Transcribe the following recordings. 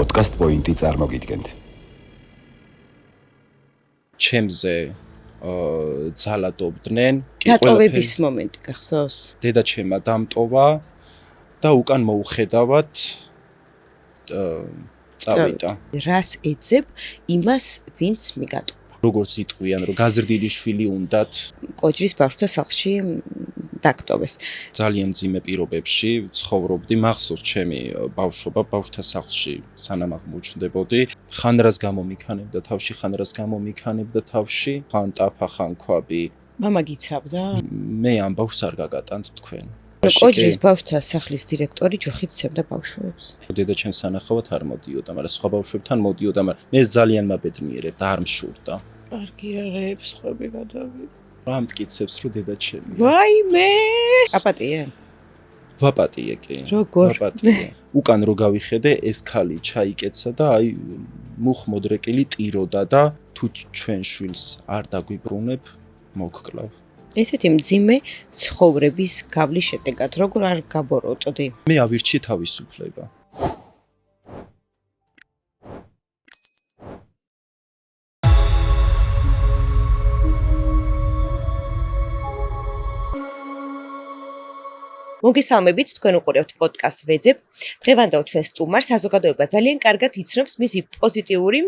პოდკასტ პოინტი წარმოგიდგენთ. ჩემზე ძალადობდნენ. დატოვების მომენტი გახსოვს? დედაჩემა დამტოვა და უკან მოუხედავად წავიდა. რას ეძებ იმას, ვინც მიგატოვა. როგორც იტყვიან, რომ გაზრდილი შვილი უნდათ კოჯრის ბავშვთა სახლში დაკტოვეს. ძალიან მძიმე პირობებში ცხოვრობდი, მახსოვს ჩემი ბავშვობა ბავშვთა სახლში, სანამ აღმოჩნდებოდი. ხან რას გამომიქანებდა თავში, ხან რას გამომიქანებდა თავში, ხან ტაფა, ხან ქვაბი. მამა გიცავდა? მე ამ ბავშვს არ გაგატანთ თქვენ. კოჯრის ბავშვთა სახლის დირექტორი ჯოხით ცემდა ბავშვებს. დედა ჩემს სანახავად არ მოდიოდა, მაგრამ სხვა ბავშვებთან მოდიოდა, მაგრამ მე ძალიან მაბედნიერებდა, არ მშურდა. პარკირარებს ხვები გადავიდა. რა მტკიცებს, რომ დედა ჩემი. ვაიმე! აპატია. ვაპატიე კი. როგორ? ვაპატიე. უკან რო გავიხედე, ეს ქალი ჩაიკეცა და აი მუხმოდრეკილი ტიროდა და თუ ჩვენ შვილს არ დაგვიბრუნებ, მოგკლავ. ესეთი მძიმე ცხოვრების გავლის შედეგად როგორ არ გაბოროტდი? მე ავირჩი თავისუფლება. მოგესალმებით, თქვენ უყურებთ პოდკასტ ვეძებ. დღევანდელ ჩვენ სტუმარს საზოგადოება ძალიან კარგად იცნობს მისი პოზიტიური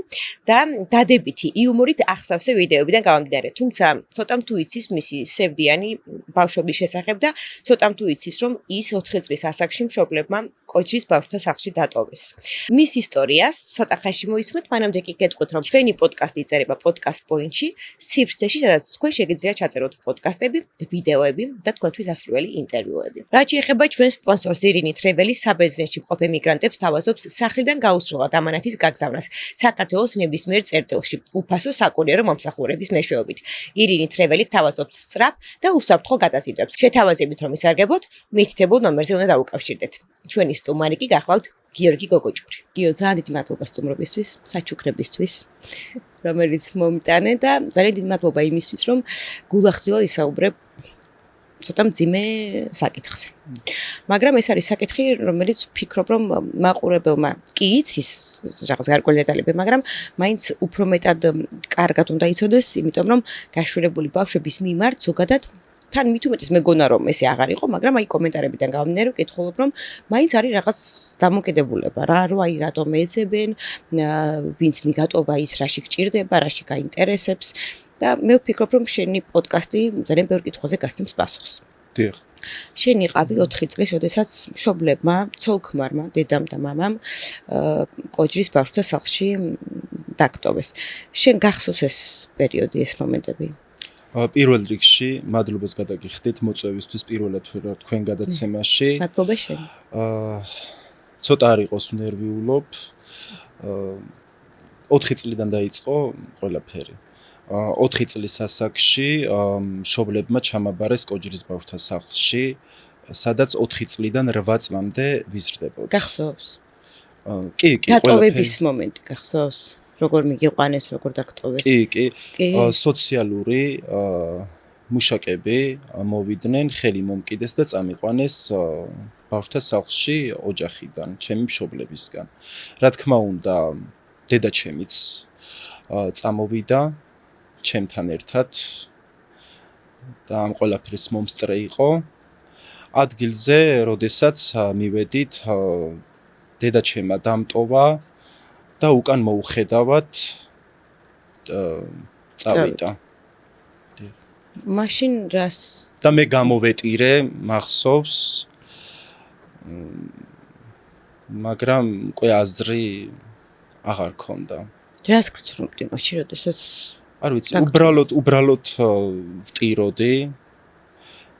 და დადებითი იუმორით ახსავსე ვიდეოებიდან გამომდინარე. თუმცა, ცოტამ თუ იცის მისი სევდიანი ბავშვობის შესახებ და ცოტამ თუ იცის, რომ ის 4 წლის ასაკში მშობლებმა კოჯრის ბავშვთა სახლში დატოვეს. მის ისტორიას ცოტა ხანში მოისმოთ, მანამდე კი გეტყვით, რომ ჩვენი პოდკასტი იწერება პოდკასტ პოინტში, სივრცეში, სადაც თქვენ შეგიძლიათ ჩაწეროთ პოდკასტები, ვიდეოები და თქვენთვის ასრულებელი ინტერვიუები. რაც შეეხება ჩვენ სპონსორს ირინი თრეველი საბერძნეთში მყოფ ემიგრანტებს თავაზობს სახლიდან გაუსრულად ამანათის გაგზავნას საქართველოს ნებისმიერ წერტილში უფასო საკურიერო მომსახურების მეშვეობით. ირინი თრეველი თავაზობს სწრაფ და უსაფრთხო გადაზიდვებს. შეთავაზებით რომ ისარგებლოთ, მითითებულ ნომერზე უნდა დაუკავშირდეთ. ჩვენი სტუმარი კი გახლავთ გიორგი გოგოჭური. გიო, ძალიან დიდი მადლობა სტუმრობისთვის, საჩუქრებისთვის, რომელიც მომიტანე და ძალიან დიდი მადლობა იმისთვის, რომ გულახდილად ისაუბრებ ცოტა მძიმე საკითხზე. მაგრამ ეს არის საკითხი, რომელიც ვფიქრობ, რომ მაყურებელმა კი იცის რაღაც გარკვეული დეტალები, მაგრამ მაინც უფრო მეტად კარგად უნდა იცოდეს, იმიტომ რომ გაშურებული ბავშვების მიმართ ზოგადად თან მით უმეტეს მეგონა რომ ესე აღარ იყო, მაგრამ აი კომენტარებიდან გამომდინარე ვკითხულობ, რომ მაინც არის რაღაც დამოკიდებულება რა, რომ აი რატომ ეძებენ, ვინც მიგატოვა ის რაში გჭირდება, რაში გაინტერესებს. და მე ვფიქრობ, რომ შენი პოდკასტი ძალიან ბევრ კითხვაზე გასცემს პასუხს. დიახ. შენ იყავი 4 წლის, როდესაც მშობლებმა, ცოლ-ქმარმა, დედამ და მამამ კოჯრის ბავშვთა სახლში დაკტოვეს. შენ გახსოვს ეს პერიოდი, ეს მომენტები? პირველ რიგში მადლობას გადაგიხდით მოწვევისთვის პირველად თქვენ გადაცემაში. მადლობა შენ. ცოტა არ იყოს ნერვიულობ. 4 წლიდან დაიწყო ყველაფერი. 4 წლის ასაკში მშობლებმა ჩამაბარეს კოჯრის ბავშვთა სახლში, სადაც 4 წლიდან 8 წლამდე ვიზრდებოდი. გახსოვს? კი, დატოვების მომენტი გახსოვს? როგორ მიგიყვანეს, როგორ დაკტოვეს? კი. სოციალური მუშაკები მოვიდნენ, ხელი მომკიდეს და წამიყვანეს ბავშვთა სახლში ოჯახიდან, ჩემი მშობლებისგან. რა თქმა უნდა, დედაჩემიც წამოვიდა ჩემთან ერთად და ამ ყველაფრის მომსწრე იყო. ადგილზე, როდესაც მივედით, დედაჩემა დამტოვა და უკან მოუხედავად წავიდა. მაშინ რას და მე გამოვეტირე, მახსოვს, მაგრამ უკვე აზრი აღარ ქონდა. რას გწრობდი მაშინ, როდესაც არ ვიცი, უბრალოდ ვტიროდი,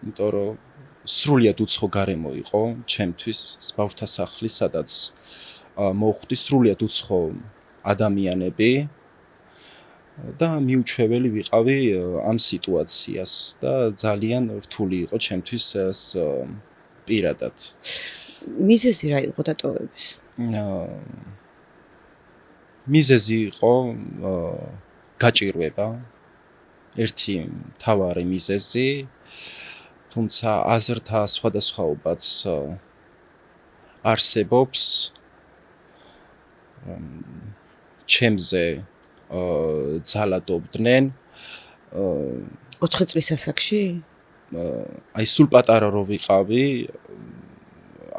იმიტომ რომ სრულიად უცხო გარემო იყო ჩემთვის, ბავშვთა სახლი, სადაც მოვხვდი სრულიად უცხო ადამიანები და მიუჩვეველი ვიყავი ამ სიტუაციას და ძალიან რთული იყო ჩემთვის ეს პირადად. მიზეზი რა იყო დატოვების? მიზეზი იყო გაჭირვება, ერთი მთავარი მიზეზი, თუმცა აზრთა სხვადასხვაობაც არსებობს. ჩემზე ძალადობდნენ 4 წლის ასაკში? აი სულ პატარა რო ვიყავი,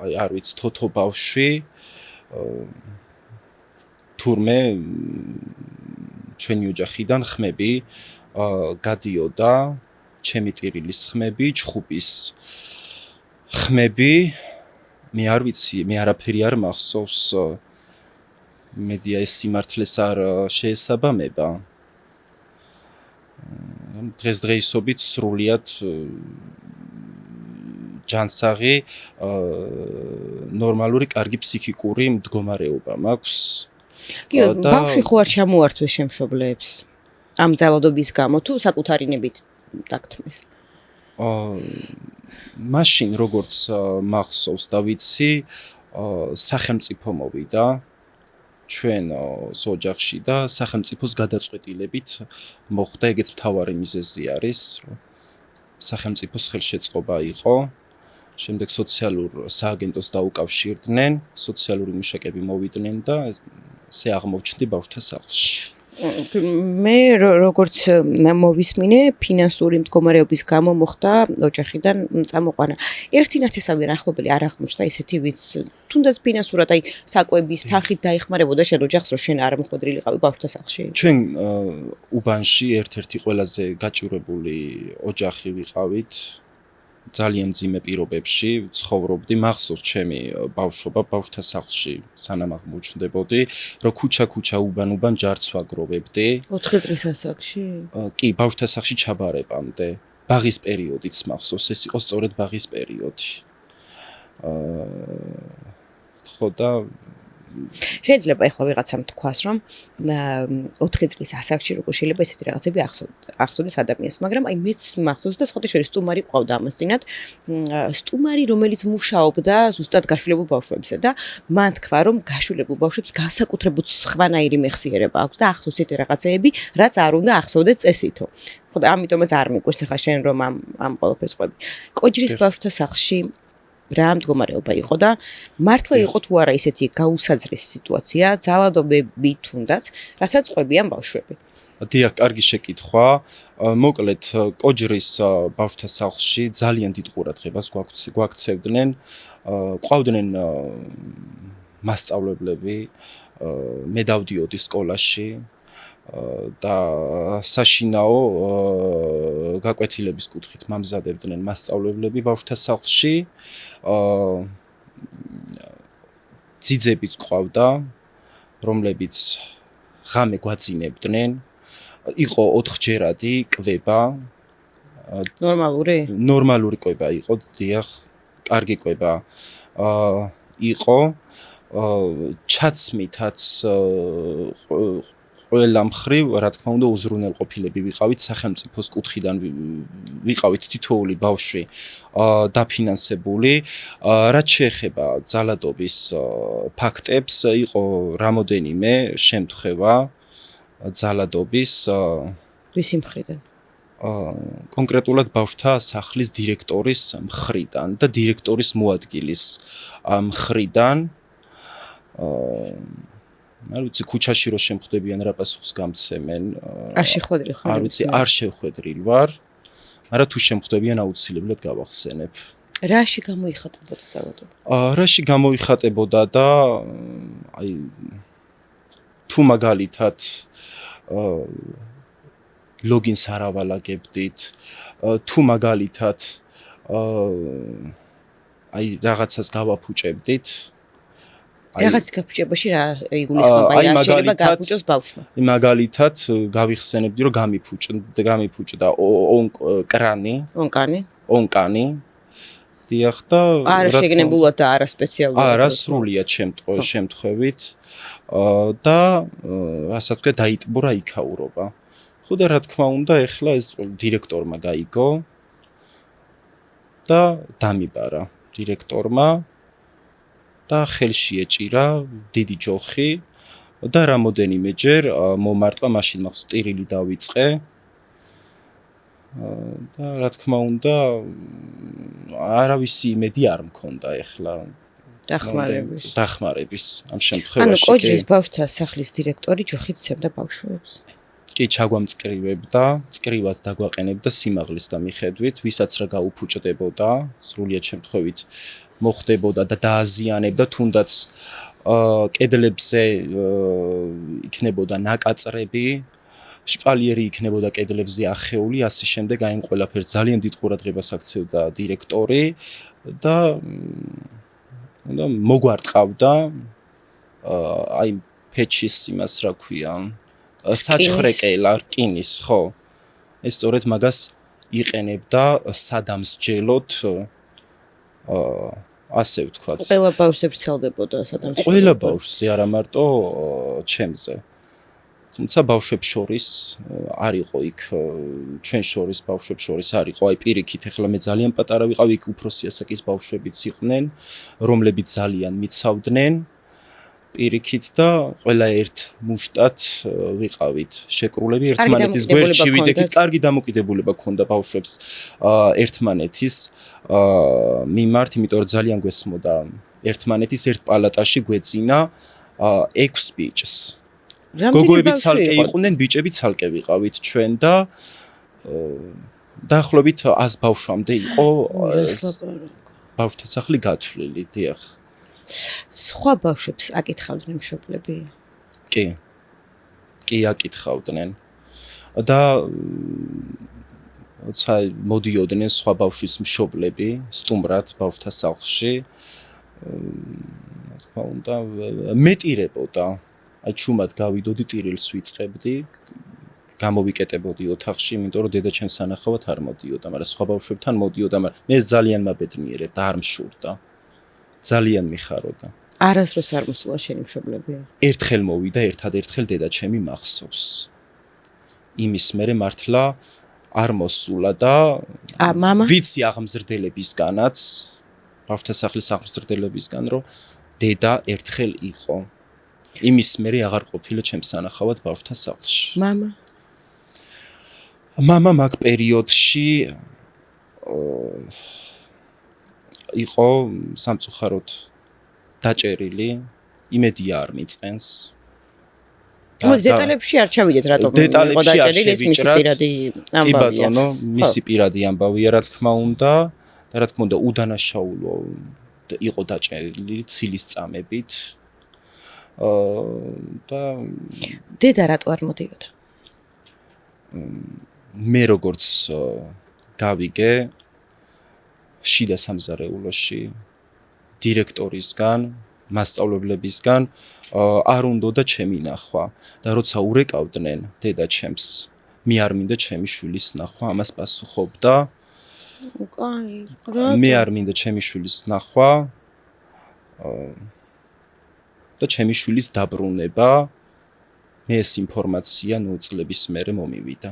აი არ ვიცი თოთო ბავშვი თურმე ჩვენი ოჯახიდან ხმები გადიოდა, ჩემი ტირილის ხმები, ჩხუბის ხმები, მე არ ვიცი, მე არაფერი არ მახსოვს, მედია ეს სიმართლეს არ შეესაბამება. დღესდღეობით სრულიად ჯანსაღი ნორმალური კარგი ფსიქიკური მდგომარეობა მაქვს. კი, ბავშვი ხო არ ჩამოართვეს შემშობლეებს ამ ძალადობის გამო თუ საკუთარი ნებით დაგთმეს? მაშინ როგორც მახსოვს და ვიცი, სახელმწიფო მოვიდა ჩვენ ოჯახში და სახელმწიფოს გადაწყვეტილებით მოხდა, ეგეც მთავარი მიზეზი არის, სახელმწიფოს ხელშეწყობა იყო. შემდეგ სოციალურ სააგენტოს დაუკავშირდნენ, სოციალური მუშაკები მოვიდნენ და ესე აღმოჩნდი ბავშვთა სახლში. მე როგორც მოვისმინე, ფინანსური მდგომარეობის გამო მოხდა ოჯახიდან წამოყვანა. ერთი ნათესავი ახლობელი არ აღმოჩნდა ისეთი, ვინც თუნდაც ფინანსურად აი საკვების თანხით დაეხმარებოდა შენ ოჯახს, რომ შენ არ მოხვედრილიყავი ბავშვთა სახლში. ჩვენ უბანში ერთ-ერთი ყველაზე გაჭირვებული ოჯახი ვიყავით. ძალიან მძიმე პირობებში ცხოვრობდი, მახსოვს ჩემი ბავშვობა ბავშვთა სახლში, სანამ აღმოჩნდებოდი, რომ ქუჩა უბან ჯარც ვაგროვებდი. 4 წლის ასაკში? კი, ბავშვთა სახლში ჩაბარებამდე. ბაღის პერიოდიც მახსოვს, ეს იყო სწორედ ბაღის პერიოდი. ხო და შეიძლება ეხლა ვიღაცამ თქვას, რომ 4 წლის ასაკში როგორ შეიძლება ესეთი რაღაცები ახსოვდეს ადამიანს, მაგრამ აი მეც მახსოვს და სხვათა შორის სტუმარი ყავდა ამას წინათ, სტუმარი, რომელიც მუშაობდა ზუსტად გაშულებულ ბავშვებზე და მან თქვა, რომ გაშულებულ ბავშვებს განსაკუთრებით სხვანაირი მეხსიერება აქვს და ახსოვს ესეთი რაღაცეები, რაც არ უნდა ახსოვდეს წესითო. ხო და ამიტომაც არ მიყვარს ახლა შენ რომ ამ ყველაფერს ყვები. კოჯრის ბავშვთა სახლში რა მდგომარეობა იყო და მართლა იყო თუ არა ისეთი გაუსაძრესი სიტუაცია, ძალადობები თუნდაც, რასაც ყვებიან ბავშვები. დიახ, კარგი შეკითხვა. მოკლედ, კოჯრის ბავშვთა სახლში ძალიან დიდ ყურადღებას გვაქცევდნენ. ყავდნენ მასწავლებლები, მე დავდიოდი სკოლაში და საშინაო გაკვეთილების კუთხით მამზადებდნენ მასწავლებლები ბავშვთა სახლში. ძიძებიც ყავდა, რომლებიც ღამე გვაწინებდნენ. იყო 4ჯერადი კვება. ნორმალური კვება იყო, დიახ, კარგი კვება იყო. ჩაცმითაც ყველა მხრივ, რა თქმა უნდა, უზრუნველყოფილები ვიყავით სახელმწიფოს კუთხიდან ვიყავით თითოეული ბავშვი დაფინანსებული. რაც შეეხება ძალადობის ფაქტებს, იყო რამოდენიმე შემთხვევა ძალადობის ვისი მხრიდან? კონკრეტულად ბავშვთა სახლის დირექტორის მხრიდან და დირექტორის მოადგილის მხრიდან. არ ვიცი, ქუჩაში რო შემხვდებიან რა პასუხს გამცემენ. არ შეხვედრილ ხარ? არ ვიცი, არ შეხვედრილ ვარ, მაგრამ თუ შემხვდებიან აუცილებლად გავახსენებ. რაში გამოიხატებოდა ძალადობა? რაში გამოიხატებოდა და აი თუ მაგალითად ლოგინს არ ავალაგებდით, თუ მაგალითად აი რაღაცას გავაფუჭებდით. რაღაც გაფუჭებაში რა იგულისხმება, რა შეიძლება გაფუჭოს ბავშვმა? მაგალითად გავიხსენებდი, რომ გამიფუჭდა ონკანი. დიახ და არა შეგნებულად და არა სპეციალურად. არა, სრულიად შემთხვევით და რასაც ვქეთ, დაიტბორა იქაურობა. ხო და რა თქმა უნდა, ეხლა ეს დირექტორმა გაიგო და დამიბარა დირექტორმა და ხელში ეჭირა დიდი ჯოხი და რამოდენიმეჯერ მომარტყა, მაშინ მახსოვს ტირილი დავიწყე და რა თქმა უნდა, არავისი იმედი არ მქონდა ეხლა დახმარების ამ ანუ შემთხვევაში კოჯრის ბავშვთა სახლის დირექტორი ჯოხით ცემდა ბავშვებს. კი ჩაგვამწყრივებდა, წკრივად დაგვაყენებდა სიმაღლის და მიხედვით, ვისაც რა გაუფუჭდებოდა, სრულიად შემთხვევით მოხდებოდა და დააზიანებდა, თუნდაც კედლებზე იქნებოდა ნაკაწრები, შპალიერი იქნებოდა კედლებზე ახეული, ასე შემდეგ, აი ამ ყველაფერს ძალიან დიდ ყურადღებას აქცევდა დირექტორი და მოგვარტყავდა აი ფეჩის იმას რა ქვია საჩხრეკელა რკინის, ხო. ეს სწორედ მაგას იყენებდა სადამსჯელოდ ასე ვთქვათ. ყველა ბავშვზე ვრცელდებოდა სადამსჯელო. ყველა ბავშვზე, არა მარტო ჩემზე. თუმცა ბავშვებს შორის არ იყო იქ ჩვენ შორის ბავშვებს შორის არ იყო აი პირიქით ეხლა მე ძალიან პატარა ვიყავი იქ უფროსი ასაკის ბავშვებიც იყვნენ რომლებიც ძალიან მიცავდნენ პირიქით და ყველა ერთ მუშტად ვიყავით შეკრულები ერთმანეთის გვერდში ვიდექით კარგი დამოკიდებულება ქონდა ბავშვებს ერთმანეთის მიმართ იმიტომ რომ ძალიან გვესმოდა ერთმანეთის ერთ პალატაში გვეძინა 6 ბიჭს გოგოები ცალკე იყვნენ, ბიჭები ცალკე ვიყავით ჩვენ და დაახლოებით 100 ბავშვამდე იყო ბავშვთა სახლი გათვლილი, დიახ. სხვა ბავშვებს აკითხავდნენ მშობლები? კი. კი აკითხავდნენ. და როცა მოდიოდნენ სხვა ბავშვის მშობლები სტუმრად ბავშვთა სახლში, თქმა უნდა, მეტირებოდა აი ჩუმად გავიდოდი ტირილს ვიწყებდი გამოვიკეტებოდი ოთახში იმიტომ რომ დედა ჩემს სანახავად არ მოდიოდა მაგრამ სხვა ბავშვებთან მოდიოდა მაგრამ მე ძალიან მაბედნიერებდა არ მშურდა ძალიან მიხაროდა არასდროს არ მოსულა შენი მშობლები ერთხელ მოვიდა ერთადერთხელ დედა ჩემი მახსოვს იმის მერე მართლა არ მოსულა და მამა ვიცი აღმზრდებისგანაც ბავშვთა სახლის აღმზრდებისგან რომ დედა ერთხელ იყო იმის მერე აღარ ყოფილა ჩემს სანახავად ბავშვთა სახლში. მამა მაგ პერიოდში იყო სამწუხაროდ დაჭერილი, იმედია არ მიწყენს. მოდი დეტალებში არ ჩავიდეთ რატომ იყო დაჭერილი ეს მისი პირადი ამბავია. კი ბატონო, მისი პირადი ამბავია რა თქმა უნდა და რა თქმა უნდა უდანაშაულო იყო დაჭერილი ცილის წამებით. და დედა რატო არ მოდიოდა? მე როგორც გავიგე შიდა სამზარეულოში დირექტორისგან, მასწავლებლებისგან არ უნდოდა ჩემი ნახვა და როცა ურეკავდნენ დედა ჩემს, მე არ მინდა ჩემი შვილის ნახვა, ამას პასუხობდა. მე არ მინდა ჩემი შვილის ნახვა. და ჩემი შვილის დაბრუნება მე ეს ინფორმაცია ნუ წლების მერე მომივიდა.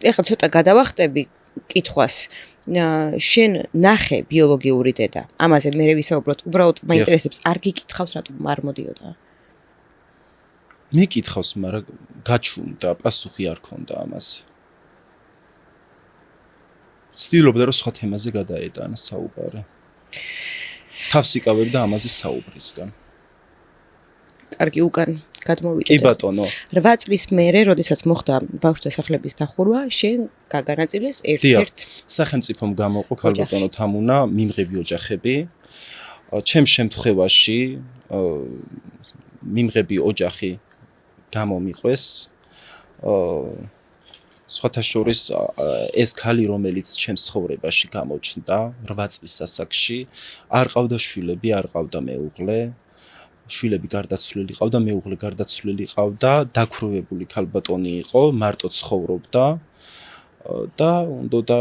ეხლა ცოტა გადავახტები კითხვას. შენ ნახე ბიოლოგიური დედა. ამაზე მე ვისაუბროთ. უბრალოდ მაინტერესებს არ გიკითხავს რატომ არ მოდიოდა? მე კითხავს, მაგრამ გაჩუმდა, პასუხი არ ქონდა ამაზე. ცდილობდა რომ სხვა თემაზე გადაეტანა საუბარი. თავს იკავებდა ამაზე საუბრისგან. კარგი უკან გადმოვიდეთ. კი ბატონო. 8 წლის მერე, როდესაც მოხდა ბავშვთა სახლების დახურვა, შენ გაგანაწილეს ერთ-ერთ სახელმწიფომ გამოყო ქალბატონო თამუნა მიმღები ოჯახები. ჩემ შემთხვევაში მიმღები ოჯახი გამომიყვეს. სხვათა შორის ეს ქალი, რომელიც ჩემს ცხოვრებაში გამოჩნდა 8 წლის ასაკში, არ ყავდა შვილები, არ ყავდა მეუღლე. შვილები გარდაცვლილი ყავდა, მეუღლე გარდაცვლილი ყავდა, დაქრუვებული ქალბატონი იყო, მარტო ცხოვრობდა და უნდა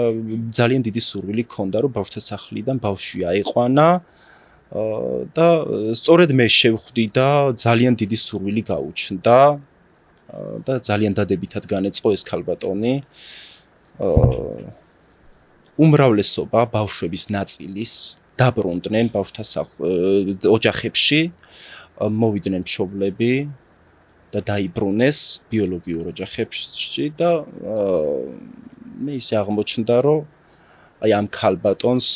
ძალიან დიდი სურვილი ჰქონდა, რომ ბავშვთა სახლიდან ბავშვი აეყვანა და სწორედ მე შევხვდი და ძალიან დიდი სურვილი გაუჩნდა და ძალიან დადებითად განეწყო ეს ქალბატონი. უმრავლესობა ბავშვების ნაწილის დაბრუნდნენ ბავშვთა ოჯახებში. მოვიდნენ მშობლები და დაიბრუნეს ბიოლოგიურ ოჯახებში და მე ისე აღმოჩნდა რომ აი ამ ქალბატონს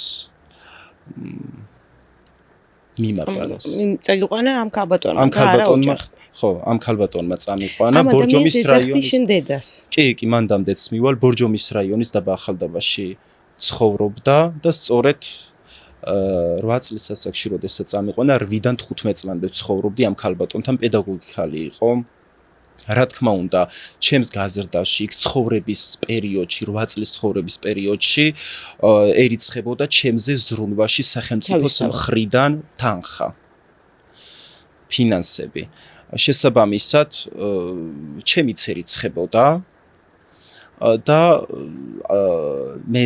მიმაბარეს. წაიყვანა ამ ქალბატონმა ამ და არა ქალბატონმა ოჯახ. ხო, ამ ქალბატონმა წამიყვანა ბორჯომის რაიონის. შენ დედას. კი, მანდამდეც მივალ ბორჯომის რაიონის დაბა ახალდაბაში ცხოვრობდა და სწორედ 8 წლის ასაკში, როდესაც წამიყვანა, 8-დან 15 წლამდე ცხოვრობდი ამ ქალბატონთან, პედაგოგი ხალი იყო. რა თქმა უნდა, ჩემს გაზრდაში, იქ ცხოვრების პერიოდში, 8 წლის ცხოვრების პერიოდში, ერიცხებოდა ჩემზე ზრუნვაში სახელმწიფოს მხრიდან თანხა, ფინანსები. შესაბამისად, ჩემიც ერიცხებოდა და მე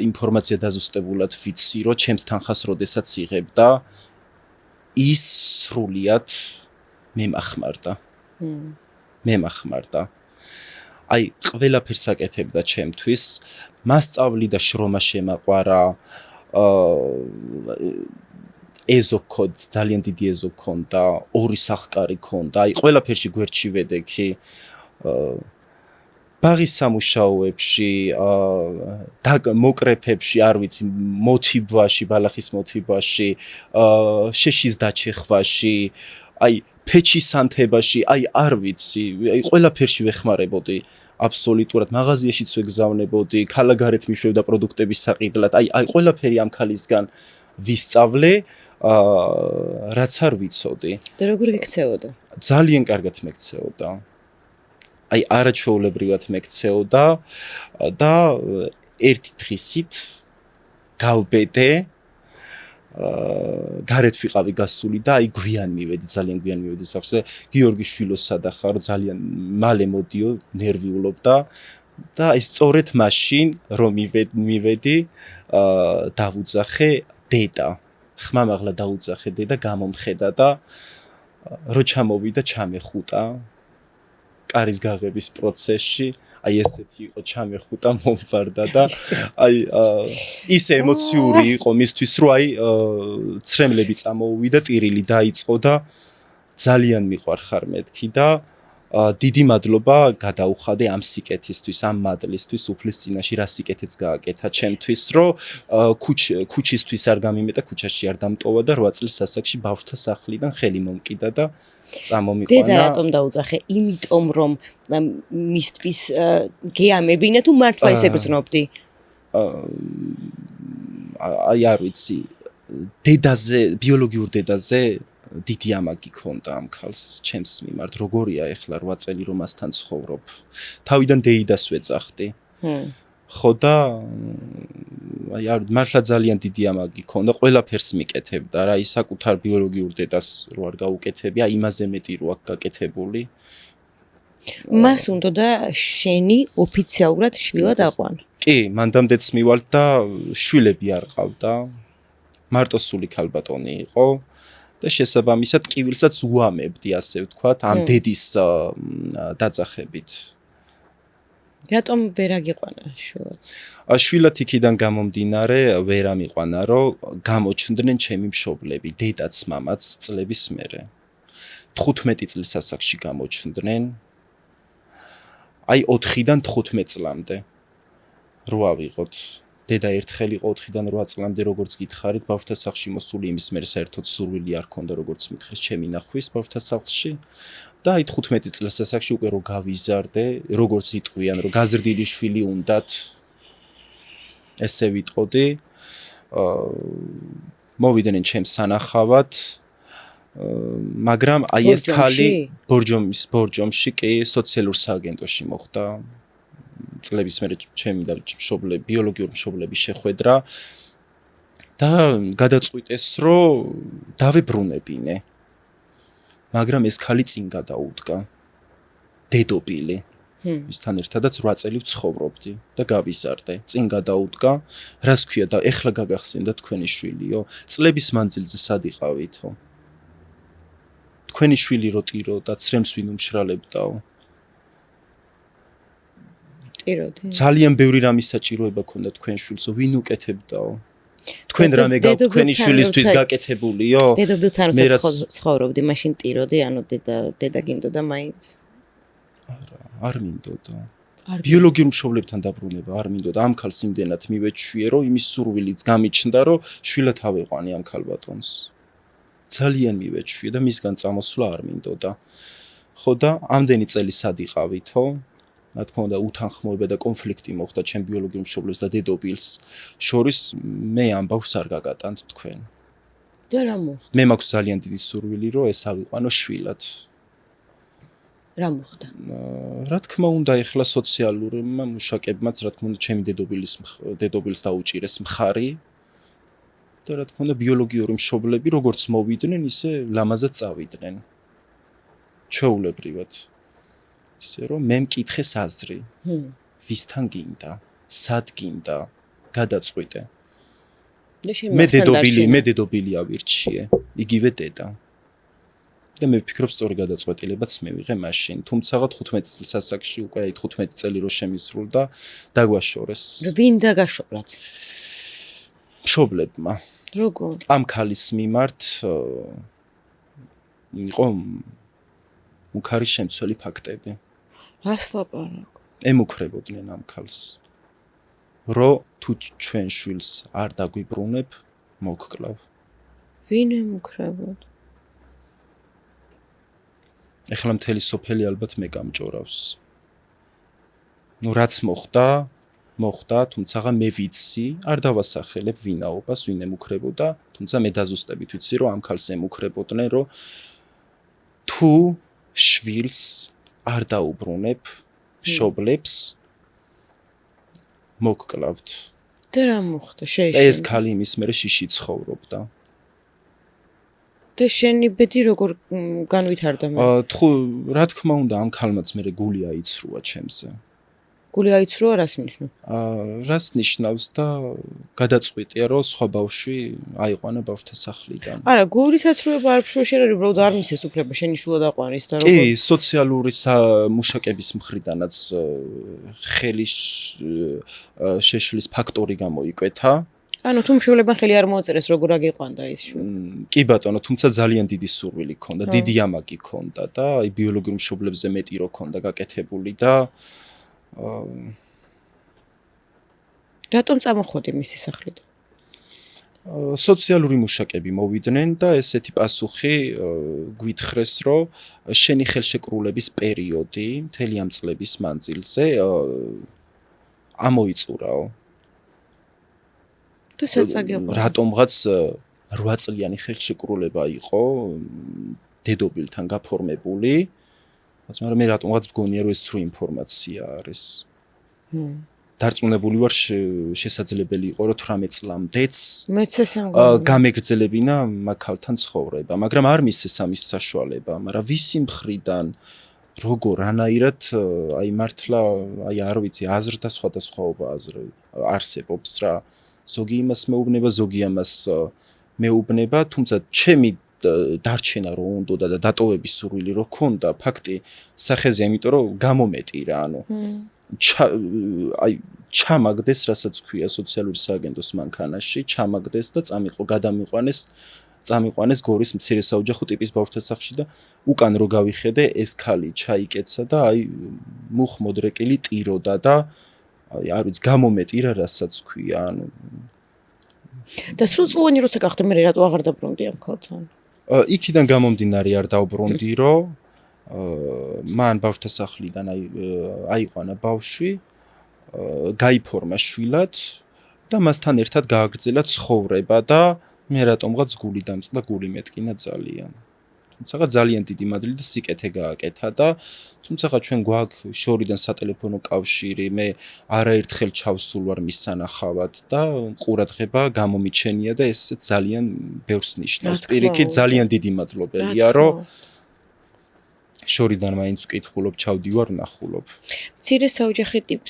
ინფორმაცია დაზუსტებულად ვიცი, რომ ჩემს თანხას როდესაც იღებდა, ის სრულიად მემახმარდა. მემახმარდა. აი, ყველაფერს აკეთებდა ჩემთვის, მასწავლიდა შრომა შემაყვარა, ეზო ქონდა, ძალიან დიდი ეზო ქონდა, 2 სახლკარი ქონდა, აი, ყველაფერში გვერდში ვედექი. ბაღის სამუშაოებში, მოკრეფებში, არ ვიცი, მოთიბვაში, ბალახის მოთიბვაში, შეშის დაჩეხვაში, აი ფეჩის ანთებაში, აი არ ვიცი, აი ყველაფერში ვეხმარებოდი აბსოლუტურად, მაღაზიაშიც ვეგზავნებოდი, ქალაქგარეთ მიშვებდა პროდუქტების საყიდლად, აი ყველაფერი ამ ქალისგან ვისწავლე, რაც არ ვიცოდი. და როგორ გიქცეოდა? ძალიან კარგად მეკცეოდა. აი არაჩვეულებრივად მეკცეოდა და ერთი დღისით გავბედე, გარეთ ვიყავი გასული და აი გვიან მივედი, ძალიან გვიან მივედი სახლში. გიორგი შვილოს სადახარო, ძალიან მალე მოდიო, ნერვიულობდა და აი სწორედ მაშინ რომ მივედი, დავუძახე დედა. ხმამაღლა დაუძახე დედა, გამომხედა და რო ჩამოვიდა, ჩამეხუტა. კარის გაღების პროცესში, აი ესეთი იყო, ჩამეხუტა, მომვარდა და აი ისე ემოციური იყო მისთვის, რომ აი ცრემლები წამოუვიდა, ტირილი დაიწყო და ძალიან მიყვარხარ მეთქი და დიდი მადლობა გადაუხადე ამ სიკეთისთვის, ამ მადლისთვის, უფლის წინაშე რა სიკეთეც გააკეთა ჩემთვის, რომ ქუჩისთვის არ გამიმეტა, ქუჩაში არ დამტოვა და 8 წლის ასაკში ბავშვთა სახლიდან ხელი მომკიდა და წამომიყვანა. დედა რატომ დაუძახე? იმიტომ რომ მისთვის გეამებინა თუ მართლა ისე გრძნობდი? აი არ ვიცი, დედაზე, ბიოლოგიურ დედაზე დიდი ამაგი ქონდა ამ ქალს ჩემს მიმართ, როგორია ეხლა 8 წელი რომ მასთან ცხოვრობ. თავიდან დეიდას ვეძახდი. ხო და აი არ მართლა ძალიან დიდი ამაგი ქონდა, ყველაფერს მიკეთებდა რა, ის საკუთარ ბიოლოგიურ დედას რო არ გაუკეთებია, იმაზე მეტი რო აქ გაკეთებული. მას უნდა და შენი ოფიციალურად შვილად აყვანა. კი, მანდამდეც მივალ და შვილები არ ყავდა. მარტოსული ქალბატონი იყო. და შესაბამისად კივილსაც უამებდი, ასე ვთქვათ, ამ დედის დაძახებით. რატომ ვერ აგიყვანა შვილად? შვილად იქიდან გამომდინარე ვერ ამიყვანა, რომ გამოჩნდნენ ჩემი მშობლები, დედაც, მამაც წლების მერე. 15 წლის ასაკში გამოჩნდნენ. აი 4-დან 15 წლამდე. რო ავიღოთ. დედა ერთხელ იყო 4-დან 8 წლამდე, როგორც გითხარით, ბავშვთა სახლში მოსული, იმის მერე საერთოდ სურვილი არ ქონდა, როგორც მითხრის, ჩემი ნახვის ბავშვთა სახლში. და აი 15 წლის ასაკში უკვე რო გავიზარდე, როგორც იტყვიან, რომ გაზრდილი შვილი უნდათ, ესე ვიტყოდი. მოვიდნენ ჩემს სანახავად, მაგრამ აი ეს ქალი ბორჯომში კი სოციალურ სააგენტოში მოხვდა. წლების მერე ჩემი და მშობლები, ბიოლოგიური მშობლები შეხვედრა და გადაწყვიტეს, რომ დავებრუნებინე. მაგრამ ეს ქალი წინ გადაუდგა. დედობილი. მისთან ერთადაც 8 წელი ვცხოვრობდი და გავიზარდე. წინ გადაუდგა, რას ქვია და ეხლა გაგახსენდა თქვენი შვილიო, წლების მანძილზე სად იყავითო? თქვენი შვილი რო ტიროდა, ცრემს ვინ უმშრალებდაო? ძალიან ბევრი რამის საჭიროება ქონდა თქვენ შვილსო, ვინ უკეთებდაო? თქვენ რამე თქვენი შვილისთვის გაკეთებულიო? დედობილთან ცხოვრობდი, მაშინ ტიროდი, ანუ დედა გინდოდა მაინც? არ მინდოდა. ბიოლოგიურ მშობლებთან დაბრუნება არ მინდოდა. ამ ქალს იმდენად მივეჩვიე, რომ იმის სურვილიც გამიჩნდა, რომ შვილად ავეყვანი ამ ქალბატონს. ძალიან მივეჩვია და მისგან წამოსვლა არ მინდოდა. ხო და ამდენი წელი სად იყავითო? რა თქმა უნდა, უთანხმოება და კონფლიქტი მოხდა ჩემ ბიოლოგიურ მშობლებს და დედოფილს შორის. მე ამ ბავშვს არ გაგატანთ თქვენ. და რა მოხდა? მე მაქვს ძალიან დიდი სურვილი, რომ ეს ავიყვანო შვილად. რა მოხდა? რა თქმა უნდა, ეხლა სოციალურმა მუშაკებმაც, რა თქმა უნდა, ჩემი დედოფილს დაუჭირეს მხარი. და რა თქმა უნდა, ბიოლოგიური მშობლები როგორც მოვიდნენ, ისე ლამაზად წავიდნენ. ჩვეულებრივად. ისე რომ მე მკითხეს აზრი. ვისთან გინდა? სად გინდა? გადაწყვიტე. მე დედოფილი ავირჩიე, იგივე დედა. და მე ვფიქრობ, სწორი გადაწყვეტილებაც მივიღე მაშინ. თუმცა 15 წლის ასაკში უკვე 15 წელი რო შემისრულდა, დაგვაშორეს. ვინ დაგაშორათ? მშობლებმა. როგორ? ამ ქალის მიმართ იყო მუქარი შემცველი ფაქტები. რას ლაპარაკობ? ემუქრებოდნენ ამ ქალს. რომ თუ ჩვენ შვილს არ დაგვიბრუნებ, მოგკლავ. ვინ ემუქრებოდ? ეხლა მთელი სოფელი ალბათ მე გამჭორავს. ნუ რაც მოხდა, თუმცა მე ვიცი, არ დავასახელებ ვინაობას, ვინ ემუქრებოდა, თუმცა მე დაზუსტებით ვიცი, რომ ამ ქალს ემუქრებოდნენ, რომ თუ შვილს არ დაუბრუნებ მშობლებს, მოგკლავთ. და რა მოხდა? შეეშინდა. ეს ქალი იმის მერე შიში ცხოვრობდა. და შენი ბედი როგორ განვითარდა მე? თუ რა თქმა უნდა, ამ ქალმაც მერე გული აიცრუა ჩემზე. გული აიცრუა რას ნიშნავს? რას ნიშნავს და გადაწყვიტია, რომ სხვა ბავშვი აიყვანა ბავშვთა სახლიდან. არა, გულის აცრუება არ ფშოშერ არის, უბრალოდ არ მისეს უფლება შენი შუა დაყვანის და როგორ? კი, სოციალური მუშაკების მხრიდანაც ხელის შეშლის ფაქტორი გამოიკვეთა. ანუ თუ მშობლებმა ხელი არ მოაწერეს, როგორ აგიყვანდა ის შვილი? კი ბატონო, თუმცა ძალიან დიდი სურვილი ქონდა, დიდი ამაგი ქონდა და აი ბიოლოგიურ მშობლებზე მეტი რო ქონდა გაკეთებული და რატომ წამოხვედი მისი სახლიდან? სოციალური მუშაკები მოვიდნენ და ესეთი პასუხი გვითხრეს, რომ შენი ხელშეკრულების პერიოდი მთელი ამ წლების მანძილზე ამოიწურაო. და საწაგებია. რატომღაც 8 წლიანი ხელშეკრულება იყო დედოფილთან გაფორმებული. მაგრამ მე რატომღაც მგონია, რომ ეს სრულ ინფორმაცია არის. დარწმუნებული ვარ, შესაძლებელი იყო, რომ 18 წლამდეც მეც ესე მგონია. გამეგრძელებინა მაგალთან ცხოვრება, მაგრამ არ მისცეს ამის საშუალება, მაგრამ ვისი მხრიდან როგორ რანაირად აი მართლა აი არ ვიცი, აზრთა სხვადასხვაობა არსებობს რა. ზოგი იმას მეუბნება, ზოგი ამას მეუბნება, თუმცა ჩემი დარჩენა რო უნდა და დატოვების სურვილი რო ქონდა, ფაქტი სახეზე, იმიტომ რომ გამომეტი რა, ანუ აი ჩამაგდეს, რასაც ქვია სოციალური სააგენტოს მანქანაში, ჩამაგდეს და წამიყვანეს გორის მცირე საოჯახო ტიპის ბავშვთა სახლში და უკან რო გავიხედე, ეს ქალი ჩაიკეცა და აი მუხმოდრეკილი ტიროდა და აი არ ვიცი, გამომეტი რა, რასაც ქვია, ანუ და სრულწლოვანი როცა გახდა, მე რატო აღარ დაბრუნდი ამ ქალთან? იქიდან გამომდინარე არ დავბრუნდი, რომ მან ბავშვთა სახლიდან აიყვანა ბავშვი, გაიფორმა შვილად და მასთან ერთად გააგრძელა ცხოვრება და მე რატომღაც გული დამწყდა, გული მეტკინა ძალიან. თუმცა ძალიან დიდი მადლი და სიკეთე გააკეთა და თუმცა ჩვენ გვაქვს შორიდან სატელეფონო კავშირი, მე არაერთხელ ჩავსულ ვარ მის სანახავად და ყურადღება გამომიჩენია და ეს ძალიან ბევრს ნიშნავს. პირიქით ძალიან დიდი მადლობელია, რომ შორიდან მაინც ვკითხულობ, ჩავდივარ, ვნახულობ. მცირე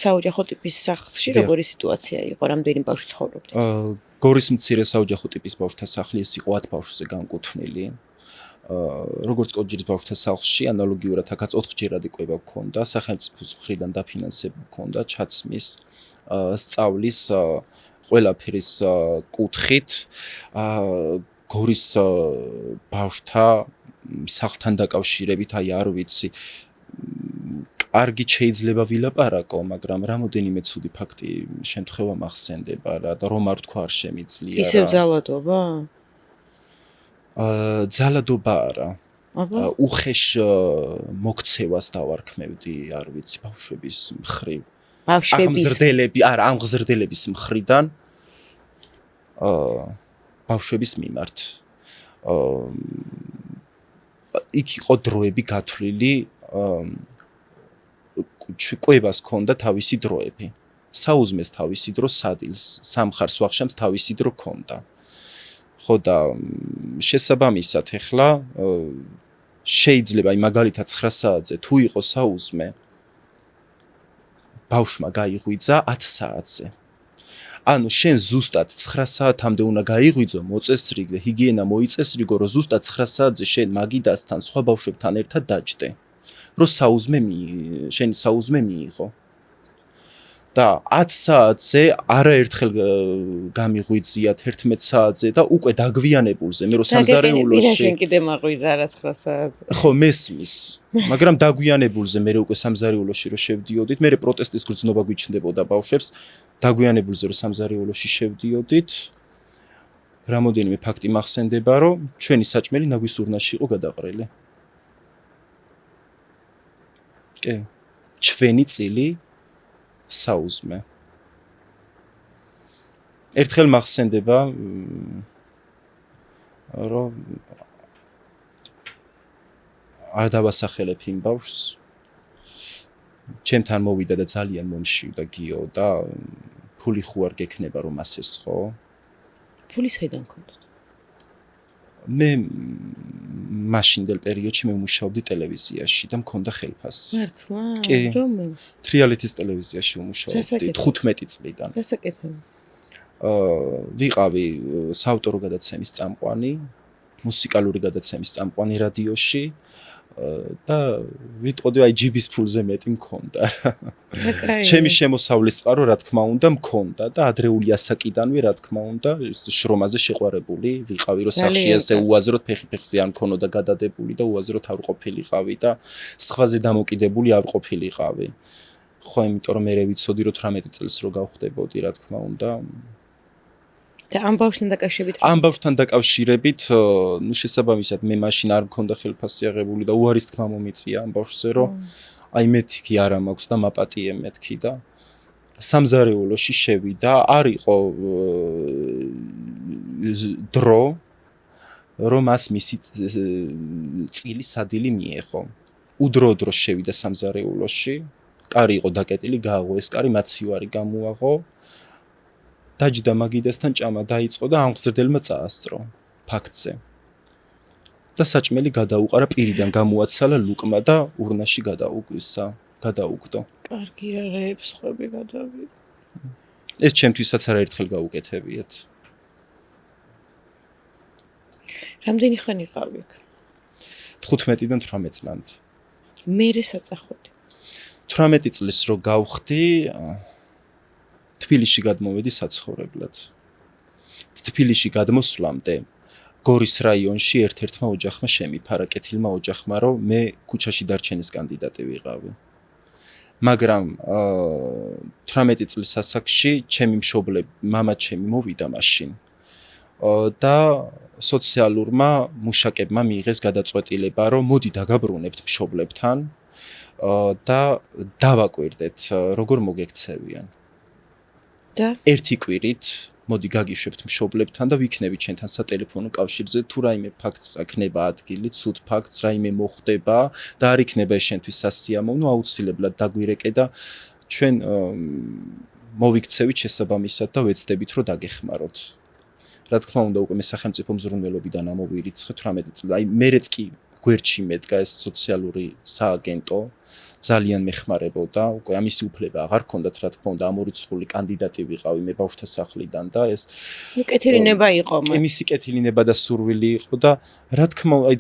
საოჯახო ტიპის სახლში როგორი სიტუაცია იყო, რამდენი ბავშვი ცხოვრობდა? გორის მცირე საოჯახო ტიპის ბავშვთა სახლი ეს იყო 10 ბავშვზე განკუთვნილი. როგორც კოჯირის ბავშვთა სახლში, ანალოგიურად აქაც 4ჯერადი კვება გქონდა, სახელმწიფოს მხრიდან დაფინანსება გქონდა, ჩაცმის, სწავლის, ყველაფრის კუთხით, გორის ბავშვთა სახლთან დაკავშირებით, აი არ ვიცი, კარგი შეიძლება ვილაპარაკო, მაგრამ რამოდენიმე ცუდი ფაქტი შემთხვევა მახსენდება რა და რომ არ თქვა არ შემიძლია რა. ისევ ძალადობა? ძალადობა არა. აბა უხეშ მოქცევას დავარქმევდი, არ ვიცი, ბავშვების მხრივ. აღმზრდელების მხრიდან ბავშვების მიმართ. იქ იყო დროები გათვლილი, კვებას ჰქონდა თავისი დროები. საუზმეს თავისი დრო, სადილს, სამხარს ვახშამს თავისი დრო ჰქონდა. ხო და შესაბამისად ეხლა შეიძლება მაგალითად 9 საათზე თუ იყო საუზმე ბავშვმა გაიღვიძა 10 საათზე. ანუ შენ ზუსტად 9 საათამდე უნდა გაიღვიძო, მოწესრიგ და ჰიგიენა მოიწესრიგო, რომ ზუსტად 9 საათზე შენ მაგიდასთან სხვა ბავშვებთან ერთად დაჯდე. რომ შენი საუზმე მიიღო. და 10 საათზე არაერთხელ გამიღვიძიათ 11 საათზე და უკვე დაგვიანებულზე მე რომ სამზარეულოში შენ კიდე მაღვიძა რა 9 საათზე. ხო მესმის, მაგრამ დაგვიანებულზე მე უკვე სამზარეულოში რომ შევდიოდით, მე პროტესტის გრძნობა გვიჩნდებოდა ბავშვებს, დაგვიანებულზე რომ სამზარეულოში შევდიოდით, რამოდენიმე ფაქტი მახსენდება, რომ ჩვენი საჭმელი ნაგვის ურნაში იყო გადაყრილი. კი, ჩვენი წილი საუზმე. ერთხელ მახსენდება, რომ არ დავასახელებ იმ ბავშვს. ჩემთან მოვიდა და ძალიან მომშივდა გიო და ფული ხო არ გექნება რომ ასეს ხო? ფული საიდან გქონდათ? მე მაშინდელ პერიოდში მე ვმუშაობდი ტელევიზიაში და მქონდა ხელფასი. მართლა? კი. რომელს? თრიალეთის ტელევიზიაში ვმუშაობდი 15 წლიდან. რასაკეთებ? ვიყავი საავტორო გადაცემის წამყვანი, მუსიკალური გადაცემის წამყვანი რადიოში და ვიტყოდი აი ჯიბის ფულზე მეტი მქონდა. ჩემი შემოსავლის წყარო რა თქმა უნდა მქონდა და ადრეული ასაკიდანვე რა თქმა უნდა შრომაზე შეყვარებული ვიყავი, რომ სახში ასე უაზროდ ფეხი-ფეხზე არ მქონოდა გადადებული და უაზროდ არ ყოფილიყავი და სხვაზე დამოკიდებული არ ყოფილიყავი. ხო, იმიტომ რომ მე ვიცოდი რომ 18 წელს რო გავხდებოდი, რა თქმა უნდა. და ამ ბავშვთან დაკავშირებით ამ ბავშვთან დაკავშირებით, ნუ შესაბამისად მე მაშინ არ მქონდა ხელფასი აღებული და უარის თქმა მომიწია ამ ბავშვზე, რომ აი მეთქი არა მაქვს და მაპატიე მეთქი და სამზარეულოში შევიდა, არ იყო დრო, რომ მას მისი წილი სადილი მიეღო. უდრო-დრო შევიდა სამზარეულოში, კარი იყო დაკეტილი, გააღო ეს კარი, მაცივარი გამოაღო. დაჯდა მაგიდასთან ჭამა დაიწყო და ამღზრდელმა წაასწრო ფაქტზე. და საჭმელი გადაუყარა პირიდან გამოაცალა ლუკმა და ურნაში გადაუგდო. კარგი რა რეებს ხვები გადავიდა. ეს ჩემთვისაც არაერთხელ გაუკეთებიათ. რამდენი ხანი ხავი აქ? 15-დან 18 წლამდე. მერე საწახვედი. 18 წლის რო გავხდი, თბილისში გადმოვედი საცხოვრებლად. თბილისში გადმოსვლამდე გორის რაიონში ერთ-ერთმა ოჯახმა შემიფარა, კეთილმა ოჯახმა, რომ მე ქუჩაში დარჩენის კანდიდატი ვიყავი. მაგრამ 18 წლის ასაკში ჩემი მშობლები, მამა ჩემი მოვიდა მაშინ. და სოციალურმა მუშაკებმა მიიღეს გადაწყვეტილება, რომ მოდი დაგაბრუნებთ მშობლებთან და დავაკვირდეთ, როგორ მოგექცევიან. და ერთი კვირით მოდი გაგიშვებთ მშობლებთან და ვიქნებით ჩვენთან სატელეფონო კავშირზე თუ რაიმე ფაქტს აქნება ადგილი, ცუდ ფაქტს რაიმე მოხდება და არ იქნება ეს შენთვის სასიამოვნო, აუცილებლად დაგვირეკე და ჩვენ მოვიქცევით შესაბამისად და ვეცდებით რომ დაგეხმაროთ. რა თქმა უნდა უკვე მე სახელმწიფო მზრუნველობიდან ამოვირიცხე 18 წელი. აი მერეც კი გვერდში მედგა ეს სოციალური სააგენტო ძალიან მეხმარებოდა, უკვე ამისი უფლება აღარ ჰქონდათ, რა თქმა უნდა, ამორიცხული კანდიდატი ვიყავი მე ბავშვთა სახლიდან და ეს ნუ კეთილინება იყო მას. მისი კეთილინება და სურვილი იყო და რა თქმა უნდა, აი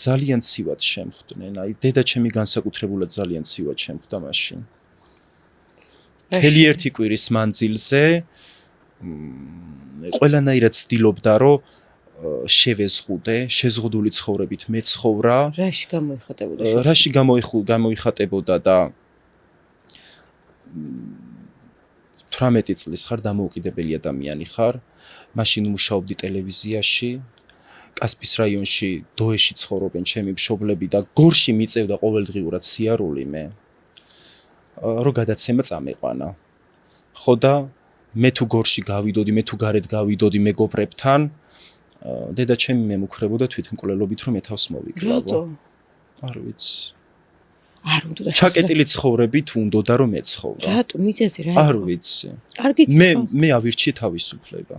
ძალიან ცივად შემხვდნენ. აი დედა ჩემი განსაკუთრებულად ძალიან ცივად შემხვდა მაშინ. მთელი ერთი კვირის მანძილზე ყველანაირად ცდილობდა, რომ შევეზღუდე, შეზღუდული ცხოვრებით მეცხოვრა. რაში გამოიხატებოდა? რაში გამოიხატებოდა და 18 წლის ხარ დამოუკიდებელი ადამიანი ხარ. მაშინ მუშაობდი ტელევიზიაში. კასპის რაიონში დოეში ცხოვრობენ ჩემი მშობლები და გორში მიწევდა ყოველდღიურად სიარული მე რომ გადაცემა წამეყვანა ხო და მე თუ გორში გავიდოდი მე თუ გარეთ გავიდოდი მეგობრებთან დედა ჩემი მე მუქრებოდა თვითმკვლელობით რომ მე თავს მოვიკლავო არ ვიცი არ უნდა ჩაკეტილი ცხოვრებით უნდოდა რომ ეცხოვრო რატო მიზეზი რა არ ვიცი კარგი მე ავირჩი თავისუფლება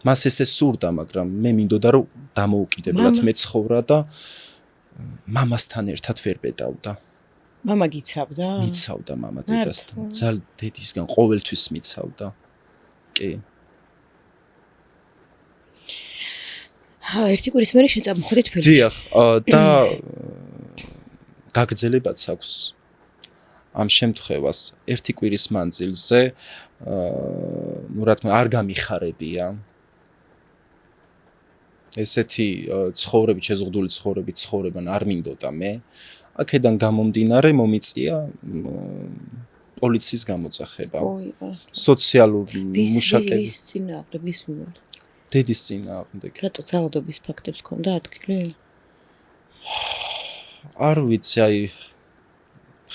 მას ესე სურდა მაგრამ მე მინდოდა რომ დამოუკიდებლად მეცხოვრა და მამასთან ერთად ვერ ბედავდა მამა გიცავდა მიცავდა მამა დედასთან ძალ დედისგან ყოველთვის მიცავდა კი ერთი კვირის მერე შეწამოხდით თბილისში დიახ და გაგრძელებაც აქვს ამ შემთხვევას ერთი კვირის მანძილზე ну რა თქმა არ გამიხარებია ესეთი ცხოვრებით შეზღუდული ცხოვრებით ცხოვრებან არ მინდოდა მე აქედან გამომდინარე მომიწია პოლიციის გამოძახება სოციალური მუშაკები ვის წინააღმდეგ ვის მიმართ დედის წინააღმდეგ რატო ძალადობის ფაქტებს ქონდა ადგილი არ ვიცი აი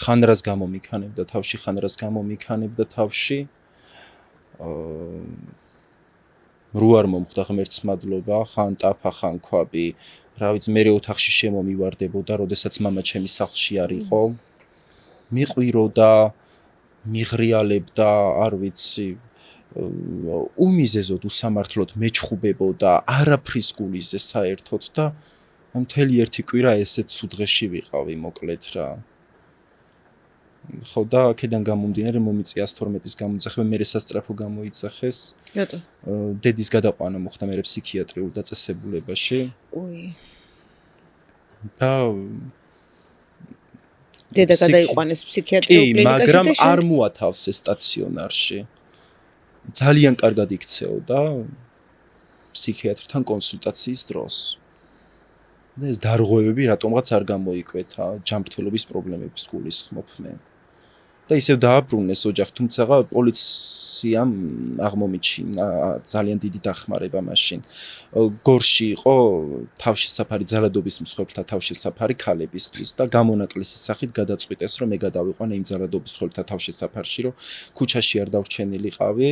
ხანრას გამომიქანებდა თავში ხანრას გამომიქანებდა თავში რო არ მომხდა ღმერთს მადლობა ხან ტაფა ხან ქვაბი რა ვიცი მე ოთახში შემომივარდებოდა როდესაც მამა ჩემი სახლში არ იყო მიყვიროდა მიღრიალებდა არ ვიცი უმიზეზოდ უსამართლოდ მეჩხუბებოდა არაფრის გულიზე საერთოდ და მთელი ერთი კვირა ესეც სუდღეში ვიყავი მოკლედ რა ხო და აქედან გამომდინარე მომიწია 112-ის გამოძახება მე სასწრაფო გამოიძახეს რატო დედის გადაყვანა მოხდა მე ფსიქიატრიულ დაწესებულებაში და დედა გადაიყვანეს ფსიქიატრიულ კლინიკაში მაგრამ არ მოათავსე სტაციონარში ძალიან კარგად იქცეოდა ფსიქიატრთან კონსულტაციის დროს და ეს დარღვევები რატომღაც არ გამოიკვეთა ჯანმრთელობის პრობლემების გულისხმობ მე და ისევ დააბრუნეს ოჯახი თუმცა პოლიციამ აღმომიჩინა ძალიან დიდი დახმარება მაშინ გორში იყო თავშესაფარი ძალადობის მსხვერპლთა თავშესაფარი ქალებისთვის და გამონაკლისის სახით გადაწყვიტეს რომ მე გადავიყვანე იმ ძალადობის მსხვერპლთა თავშესაფარში რომ ქუჩაში არ დავრჩენილიყავი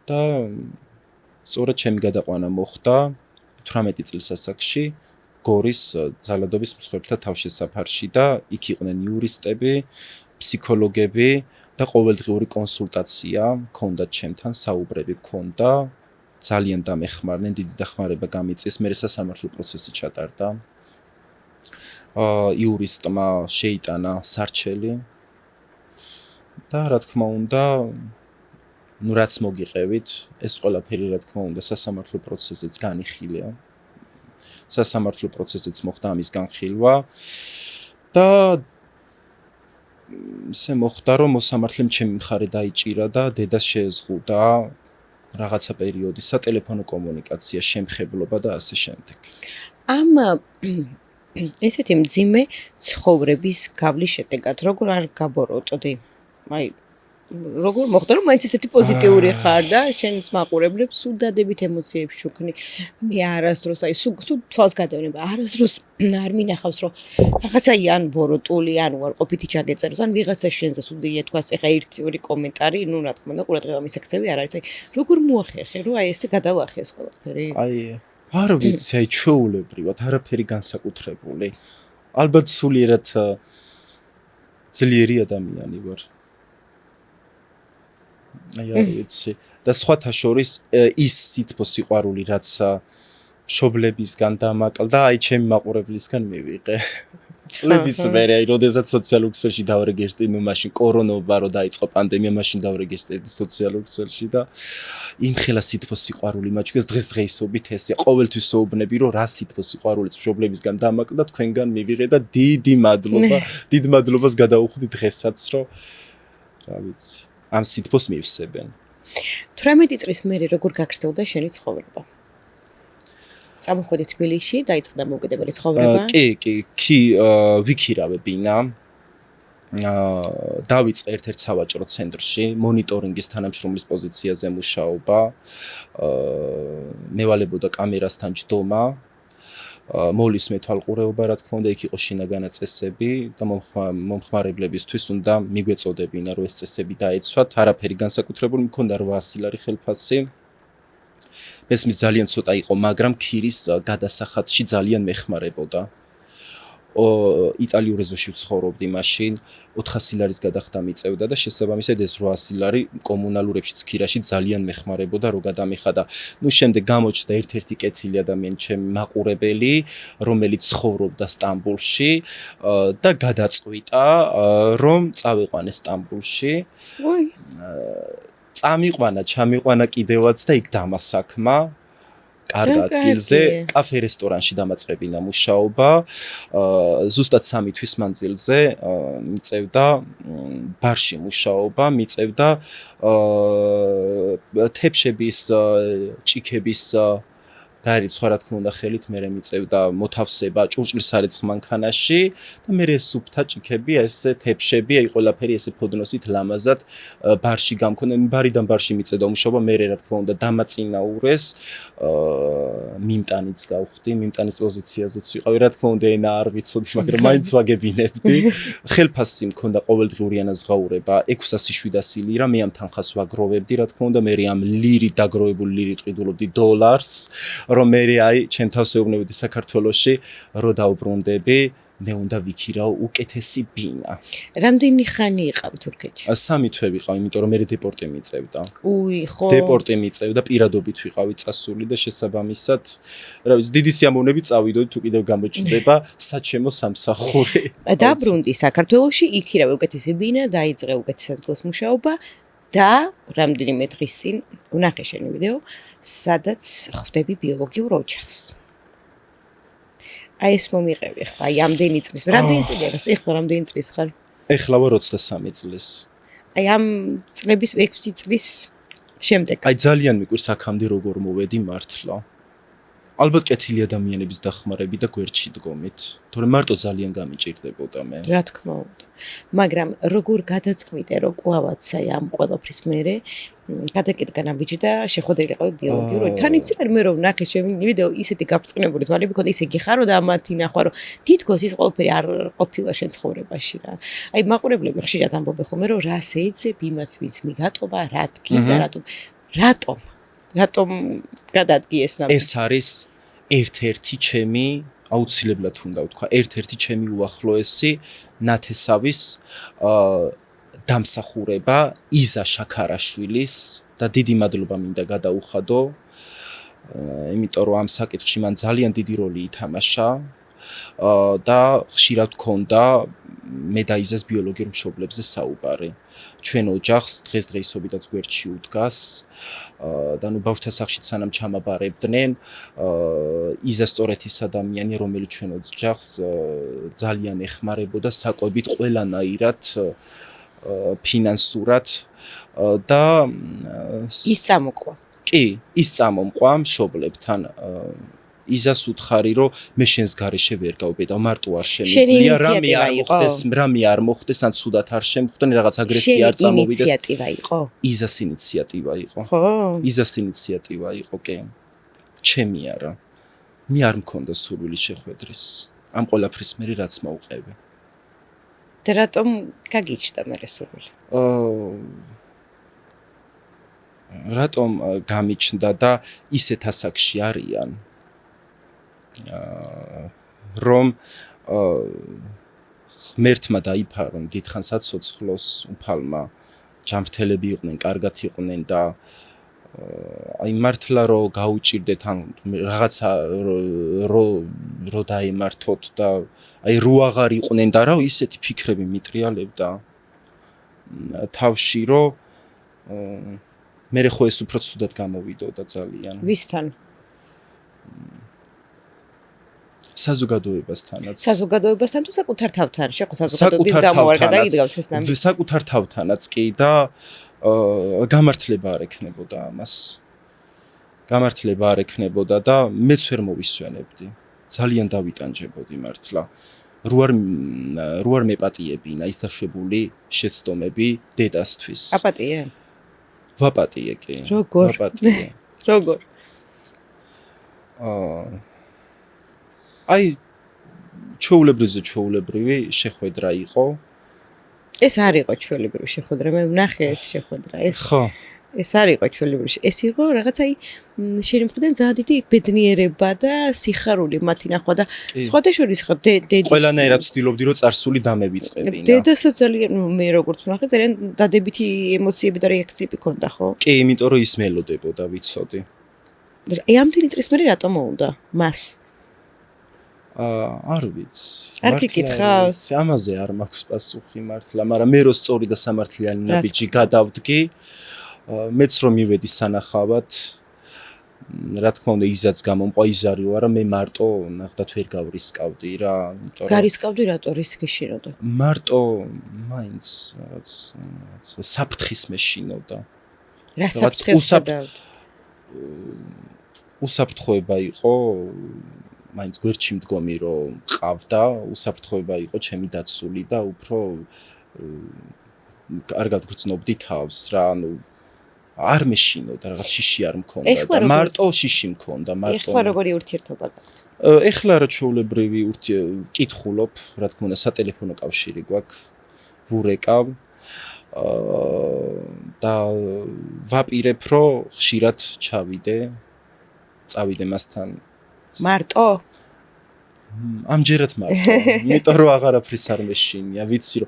და სწორედ ჩემი გადაყვანა მოხდა 18 წლის ასაკში გორის ძალადობის მსხვერპლთა თავშესაფარში და იქ იყვნენ იურისტები, ფსიქოლოგები და ყოველდღიური კონსულტაცია ჰქონდათ ჩემთან, საუბრები ჰქონდა, ძალიან დამეხმარნენ, დიდი დახმარება გამიწეს, მე სასამართლო პროცესი ჩატარდა. იურისტმა შეიტანა სარჩელი და რა თქმა უნდა, ну რაც მოგიყევით, ეს ყველაფერი რა თქმა უნდა სასამართლო პროცესზეც განიხილია. სასამართლო პროცესზეც მოხდა ამის განხილვა და ისე მოხდა რომ მოსამართლემ ჩემი მხარე დაიჭირა და დედას შეეზღუდა რაღაცა პერიოდი სატელეფონო კომუნიკაცია, შემხებლობა და ასე შემდეგ. ამ ესეთი მძიმე ცხოვრების გავლის შედეგად როგორ არ გაბოროტდი? აი როგორ მოხდა რომ მაინც ესეთი პოზიტიური ხარ და შენს მაყურებლებს სულ დადებით ემოციებს შუქნი მე არასდროს აი სულ თვალს გადავნება არასდროს არ მინახავს რომ რაღაცა ან ბოროტული ან უარყოფითი ჩაგეწეროს ან ვიღაცა შენზე სულ ეთქვას ეხა ერთი კომენტარი ნუ რა თქმა უნდა ყურადღება მისაქცევი არ არის აი როგორ მოახერხე რომ აი ესე გადალახეს ყველაფერი აი არ ვიცი აი ჩვეულებრივად არაფერი განსაკუთრებული ალბათ სულიერად ძლიერი ადამიანი ვარ აი არ ვიცი და სხვათა შორის ის სითბო სიყვარული რაც მშობლებისგან დამაკლდა აი ჩემი მაყურებლისგან მივიღე წლების მერე აი როდესაც სოციალურ ქსელში დავრეგესტრდი ნუ მაშინ კორონობა რო დაიწყო პანდემია მაშინ დავრეგესტრდი სოციალურ ქსელში და იმხელა სითბო სიყვარული მაჩვენეს დღესდღეობით ესე ყოველთვის ვსაუბრები რომ რა სითბო სიყვარულიც მშობლებისგან დამაკლდა თქვენგან მივიღე და დიდი მადლობას გადაუხდი დღესაც რომ რა ვიცი ამ სითბოს მივსებენ. 18 წლის მერე როგორ გაგრძელდა შენი ცხოვრება? წამოხვედი თბილისში, დაიწყო დამოუკიდებელი ცხოვრება? კი, ვიქირავე ბინა. დავიწყე ერთ-ერთ სავაჭრო ცენტრში მონიტორინგის თანამშრომლის პოზიციაზე მუშაობა. მევალებოდა კამერასთან ჯდომა. მოლის მეთვალყურეობა, რა თქმა უნდა, იქ იყო შინაგანა წესები და მომხმარებლებისთვის უნდა მიგვეწოდებინა, რომ ეს წესები დაეცვათ. არაფერი განსაკუთრებული მქონდა 800 ლარი ხელფასი. მესმის ძალიან ცოტა იყო, მაგრამ ქირის გადასახადში ძალიან მეხმარებოდა. იტალიურ ეზოში ვცხოვრობდი მაშინ, 400 ლარის გადახდა მიწევდა და შესაბამისად ეს 800 ლარი კომუნალურებშიც ქირაში ძალიან მეხმარებოდა, რო გადამიხადა. ნუ შემდეგ გამოჩნდა ერთ-ერთი კეთილი ადამიანი, ჩემი მაყურებელი, რომელიც ცხოვრობდა სტამბოლში და გადაწყვიტა, რომ წავიყვანე სტამბოლში. წამიყვანა, ჩამიყვანა კიდევაც და იქ დამასაქმა. კარგ ადგილზე, კაფე-რესტორანში დამაწყებინა მუშაობა. ზუსტად 3 თვის მანძილზე მიწევდა ბარში მუშაობა, მიწევდა თეფშების, ჭიქების გარიც სხვა რა თქმა უნდა ხელით მე მიწევდა მოთავსება ჭურჭლის სარეცხ მანქანაში და მე ეს სუფთა ჭიქები, ესე თეფშები, აი ყველაფერი ესე ფოდნოსით ლამაზად ბარში გამქონდა. ბარიდან ბარში მიწევდა მუშაობა, მე რა თქმა უნდა დამაწინაურეს. მიმტანიც გავხდი, მიმტანის პოზიციაზეც ვიყავი, რა თქმა უნდა ენა არ ვიცოდი, მაგრამ მაინც ვაგებინებდი. ხელფასი მქონდა ყოველდღიური ანაზღაურება 600-700 ლირა, მე ამ თანხას ვაგროვებდი, რა თქმა უნდა, მე ამ ლირით დაგროვებული ლირით ყიდულობდი დოლარს, რომ მე აი ჩემ თავს ეუბნებოდი საქართველოში, რო დავბრუნდები, მე უნდა ვიქირაო უკეთესი ბინა. რამდენი ხანი იყავ თურქეთში? 3 თვე ვიყავ, იმიტომ რომ მე დეპორტი მიწევდა. ხო. დეპორტი მიწევდა, პირადობით ვიყავი წასული და შესაბამისად, რა ვიცი, დიდი სიამოვნებით წავიდოდი, თუ კიდევ გამოჩნდება საჩემო სამსახური. დაბრუნდი საქართველოში, იქირავე უკეთესი ბინა, დაიწყე უკეთესად გოს მუშაობა და რამდენიმე დღის წინ ვნახე შენი ვიდეო, სადაც ხვდები ბიოლოგიურ ოჯახს. აი ეს მომიყევი ხა, აი ამდენი წლის, რამდენი წელია გას, ეხლა რამდენი წლის ხარ? ეხლა ვარ 23 წლის. აი ამ წლების 6 წლის შემდეგ. აი ძალიან მიყვირს აქამდე როგორ მოვედი მართლა. ალბათ კეთილი ადამიანების დახმარები და გვერდში დგომით, თორემ მარტო ძალიან გამიჭირდებოდა მე. რა თქმა უნდა. მაგრამ როგორ გადაწყვიტე, რომ კლავაც აი ამ ყველაფრის მერე გადაკეთდა ნაბიჯი და შეხვედრილი ყავი ბიოლოგიურ ოჯახს. თან იცი მე რომ ნახე ჩემი ვიდეო ისეთი გაფრწყნებული თვალები ქონდა, ისე გიხარო და ამათი ნახვა რომ თითქოს ის ყველაფერი არ ყოფილა შენ ცხოვრებაში რა. აი მაყურებლები ხშირად ამბობენ ხოლმე რომ რას ეძებ იმას ვინც მიგატობა, რა თქიდა, რატომ გადადგი ეს ნაბიჯი? ეს არის ერთ-ერთი ჩემი აუცილებლად უნდა ვთქვა, ერთ-ერთი ჩემი უახლოესი ნათესავის დამსახურება იზა შაქარაშვილის და დიდი მადლობა მინდა გადაუხადო, იმიტომ რომ ამ საკითხში მან ძალიან დიდი როლი ითამაშა და ხშირად გქონდა მე და იზას ბიოლოგიურ მშობლებზე საუბარი. ჩვენ ოჯახს დღესდღეობით გვერდში უდგას და ნუ ბავშვთა სახლში სანამ ჩამაბარებდნენ, იზა სწორედ ის ადამიანი, რომელიც ჩვენ ოჯახს ძალიან ეხმარებოდა საკვებით ყველანაირად ფინანსურად და ის წამოყვა. კი, ის წამომყვა მშობლებთან. იზას უთხარი, რომ მე შენს გარეშე ვერ გავბედავ, მარტო არ შემიძლია, რამე არ მოხდეს, ან ცუდად არ შემხვდნენ, რაღაც აგრესია არ წამოვიდეს. შენი ინიციატივა იყო? იზას ინიციატივა იყო. ხო. იზას ინიციატივა იყო, კი. ჩემი არა. მე არ მქონდა სურვილი შეხვედრის. ამ ყველაფრის მე რაც მოუყევი. და რატომ გაგიჩნდა მე სურვილი? რატომ გამიჩნდა და ისეთ ასაკში არიან? რომ ღმერთმა დაიფარო დიდხანს აცოცხლოს უფალმა, ჯანმრთელები იყვნენ, კარგად იყვნენ და აი მართლა რო გაუჭirdეთ ან რაღაცა რო დაემართოთ და აი რო აღარ იყვნენ და რა ისეთი ფიქრები მიტრიალებდა თავში რომ მე ხო ეს უფრო ცუდად გამოვიდოდა ძალიან. ვისთან? საზოგადოებასთანაც. საზოგადოებასთან თუ საკუთარ თავთან? შეხო საზოგადოების გამო არ გადაიდგავს ეს ნამი. საკუთარ თავთანაც კი და გამართლება არ ექნებოდა ამას. გამართლება არ ექნებოდა და მეც ვერ მოვისვენებდი. ძალიან დავიტანჯებოდი მართლა. რო არ მეპატიებინა ის დაშვებული შეცდომები დედასთვის. აპატია. ვაპატიე კი. როგორ? ვაპატიე. როგორ? აი ჩვეულებრივი შეხვედრა იყო. ეს არ იყო ჩვეულებრივი შეხვედრა, მე ვნახე ეს შეხვედრა. ეს არ იყო ჩვეულებრივი. ეს იყო რაღაცა შენი მხრიდან ძალიან დიდი ბედნიერება და სიხარული მათი ნახვა და სხვადასხვა ხო დედის ყველანაირად ვცდილობდი რომ წარსული დამევიწყებინა. დედასაც ძალიან მე როგორც ვნახე ძალიან დადებითი ემოციები და რეაქციები ჰქონდა ხო? კი, იმიტომ რომ ის მელოდებოდა ვიცოდი. აი ამდენი წრის მერე რატომ მოუნდა მას? არ ვიცი. არ გიკითხავს? ამაზე არ მაქვს პასუხი მართლა, მაგრამ მე რო სწორი და სამართლიანი ნაბიჯი გადავდგი, მეც რომ მივედი სანახავად, რა თქმა უნდა ისაც გამომყვა იზარიო, არა მე მარტო ნახდათ ვერ გავრისკავდი რა, იმიტომ რომ გარისკავდი რატო რისკი შინოდა? მარტო მაინც რაღაც საფრთხის მეშინოდა. რა საფრთხეს გადავდ? უსაფრთხოება იყო მაინც გვერდში მდგომი რომ ყავდა, უსაფრთხოება იყო ჩემი დაცული და უფრო კარგად გრძნობდი თავს რა, ანუ არ მეშინოდა, რაღაც შიში არ მქონდა და მარტო შიში მქონდა, მარტო. ეხლა როგორი ურთიერთობა გაქვთ? ეხლა რა ჩვეულებრივი ვკითხულობ, რა თქმა უნდა, სატელეფონო კავშირი გვაქვს, ვურეკავ და ვაპირებ რომ ხშირად წავიდე მასთან. მარტო? ამჯერად მარტო, იმიტომ რომ აღარაფრის არ მეშინია, ვიცი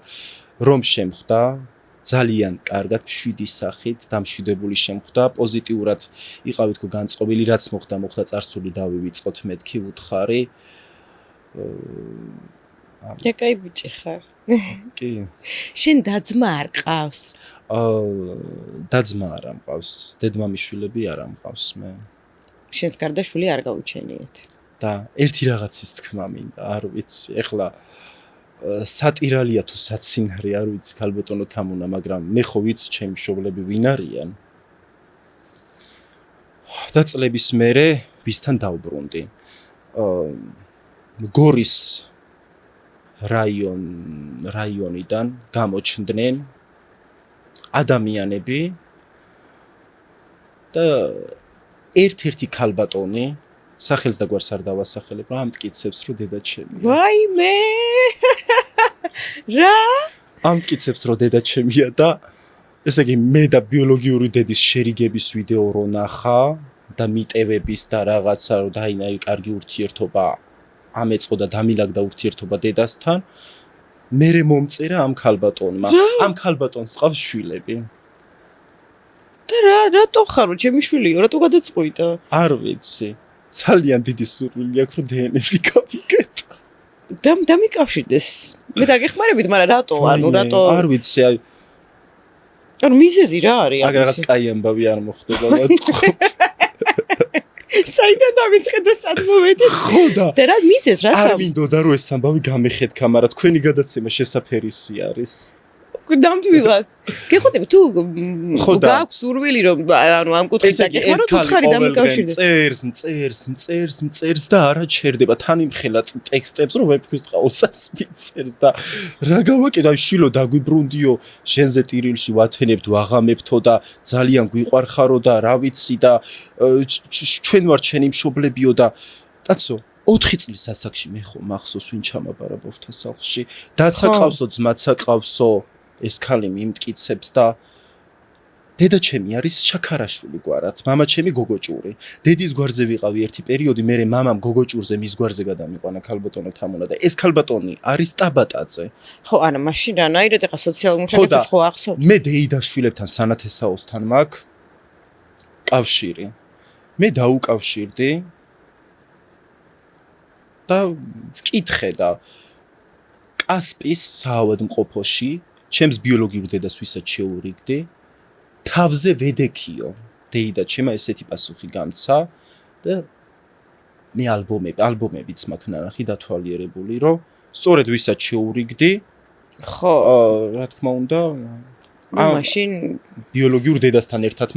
რომ შემხვდა ძალიან კარგად მშვიდი სახით, დამშვიდებული შემხვდა, პოზიტიურად იყავით გო განწყობილი, რაც მოხდა წარსული დავივიწყოთ მეთქი უთხარი. ეკაი ბიჭი ხარ. კი. შენ დაძმა არ ყავს? დაძმა არ ამყავს, დედმამიშვილები არ ამყავს მე. შენს გარდა შვილი არ გაუჩენიეთ. და ერთი რაღაცის თქმა მინდა, არ ვიცი, ეხლა სატირალია თუ საცინარი, არ ვიცი, ქალბატონო თამუნა, მაგრამ მე ხო ვიცი ჩემი მშობლები ვინ არიან. და წლების მერე ვისთან დავბრუნდი. გორის რაიონიდან გამოჩნდნენ ადამიანები და ერთ-ერთი ქალბატონი სახელს და გვარს არ დავასახელებ, რა ამტკიცებს რომ დედა ჩემია. ვაიმე! რა? ამტკიცებს რომ დედა ჩემია და ესე იგი მე და ბიოლოგიური დედის შერიგების ვიდეო რო ნახა და მიტევების და რაღაცა რომ დაინაი კარგი ურთიერთობა ამეწყო და დამილაგდა ურთიერთობა დედასთან, მერე მომწერა ამ ქალბატონმა. ამ ქალბატონს ყავს შვილები. და რატო ხარო ჩემი შვილიო, რატო გადაწყვიტა? არ ვიცი. ძალიან დიდი სურვილი აქვს რომ დნმ-ი გავიკეთო. დამიკავშირდეს. მე დაგეხმარებით, მაგრამ რატო? ანუ რატო? არ ვიცი, აი. ანუ მიზეზი რა არის? აგ რაღაც კაი ამბავი არ მოხდება და საიდან დავიწყე სად მომედი? ხო და რა მიზეზს რა არ მინდოდა რომ ეს ამბავი გამეხეთქა, მაგრამ თქვენი გადაცემა შესაფერისი არის. ნამდვილად. გეხოცები თუ გაქვს სურვილი რომ ანუ ამ კუთხით დაგეხმარო თუ ხარი დამიკავშირდეს. წერს და არა ჩერდება თან იმხელა ტექსტებს რომ ვეფქვის ყავსას მიწერს და რა გავაკეთე აი შილო დაგვიბრუნდიო შენზე ტირილში ვათენებთ ვაღამებთო და ძალიან გვიყვარხარო და რა ვიცი და ჩვენ ვარ ჩემი მშობლებიო და კაცო 4 წლის ასაკში მე ხო მახსოვს ვინ ჩამაბარა ბავშვთა სახლში დაცა ყავსო ძმაცა ყავსო ეს ქალი მიმტკიცებს და დედა ჩემი არის შაქარაშვილი გვარად, მამა ჩემი გოგოჭური. დედის გვარზე ვიყავი ერთი პერიოდი, მერე მამამ გოგოჭურზე მის გვარზე გადამიყვანა ქალბატონო თამუნა და ეს ქალბატონი არის ტაბატაძე. ხო, არა, მაშინ რანაირად ახლა სოციალურ მუშაკებს ხო ახსოვთ? მე დეიდაშვილებთან სანათესაოსთან მაქვს კავშირი. მე დაუკავშირდი და ვკითხე და კასპის საავადმყოფოში ჩემს ბიოლოგიურ დედას ვისაც შეურიგდი თავზე ვედექიო დეიდა ჩემა ესეთი პასუხი გამცა და მე ალბომებიც მაქვს ნანახი დათვალიერებული რომ სწორედ ვისაც შეურიგდი ხო რა თქმა უნდა მაშინ ბიოლოგიურ დედასთან ერთად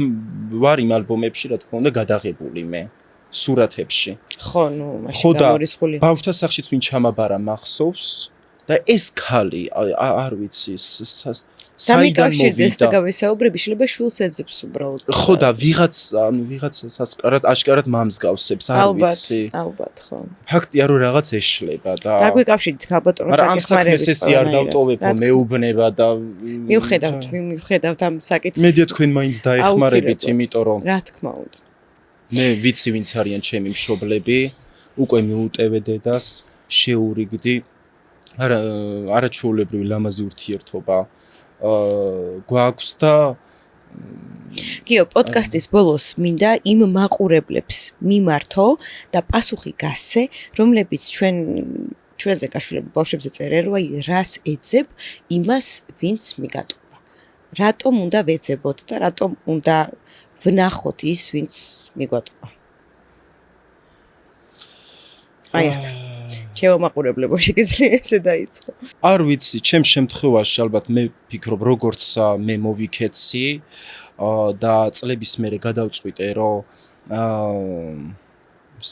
ვარ იმ ალბომებში რა თქმა უნდა გადაღებული მე სურათებში ხო ნუ მაშინ გამორიცხული ბავშვთა სახლშიც ვინ ჩამაბარა მახსოვს და ეს ქალი არ ვიცი საიდან დამიკავშირდეს და მოვიდა გავესაუბრები შეიძლება შვილს ეძებს უბრალოდ ხო და ვიღაცას ასკარად მამს გავსებს არ ვიცი ალბათ ხო ფაქტია რომ რაღაც ეშლება და დაგვიკავშირდით ქალბატონო მაგრამ ამ საქმეს ესე არ დავტოვებო მეუბნება და მივხედავთ ამ საკითხს მედია თქვენ მაინც დაეხმარებით იმიტომ რომ რა თქმა უნდა მე ვიცი ვინც არიან ჩემი მშობლები უკვე მიუტევე დედას შეურიგდი არაჩვეულებრივი ლამაზი ურთიერთობა გვაქვს და გიო პოდკასტის ბოლოს მინდა იმ მაყურებლებს მიმართო და პასუხი გასცე რომლებიც ჩვენზე გაშულები ბავშვებზე წერენ რომ აი რას ეძებ იმას ვინც მიგატყვა რატომ უნდა ვეძებოთ და რატომ უნდა ვნახოთ ის ვინც მიგვატყვა აი ჩემო მაყურებლებო შეგიძლია ესე დაიწყო არ ვიცი ჩემ შემთხვევაში ალბათ მე ფიქრობ როგორც მე მოვიქეცი და წლების მერე გადავწყვიტე რომ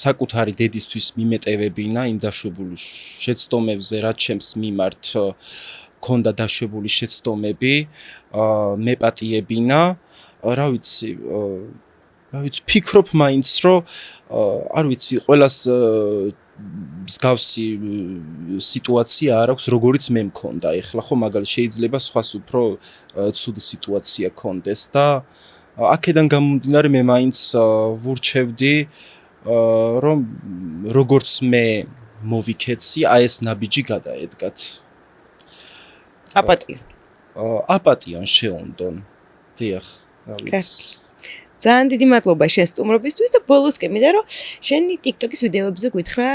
საკუთარი დედისთვის მიმეტევებინა იმ დაშვებული შეცდომებზე რაც ჩემს მიმართ ქონდა დაშვებული შეცდომები მეპატიებინა რა ვიცი ფიქრობ მაინც რომ არ ვიცი ყველას მსგავსი სიტუაცია არ აქვს როგორიც მე მქონდა ეხლა ხო მაგალითად შეიძლება სხვას უფრო ცუდი სიტუაცია ქონდეს და აქედან გამომდინარე მე მაინც ვურჩევდი რომ როგორც მე მოვიქეცი აი ეს ნაბიჯი გადაედგათ აპატიონ შეუნდონ დიახ რა ვიცი ძალიან დიდი მადლობა შენ სტუმრობისთვის და ბოლოსკენ მინდა რომ შენი TikTok-ის ვიდეოებზე გითხრა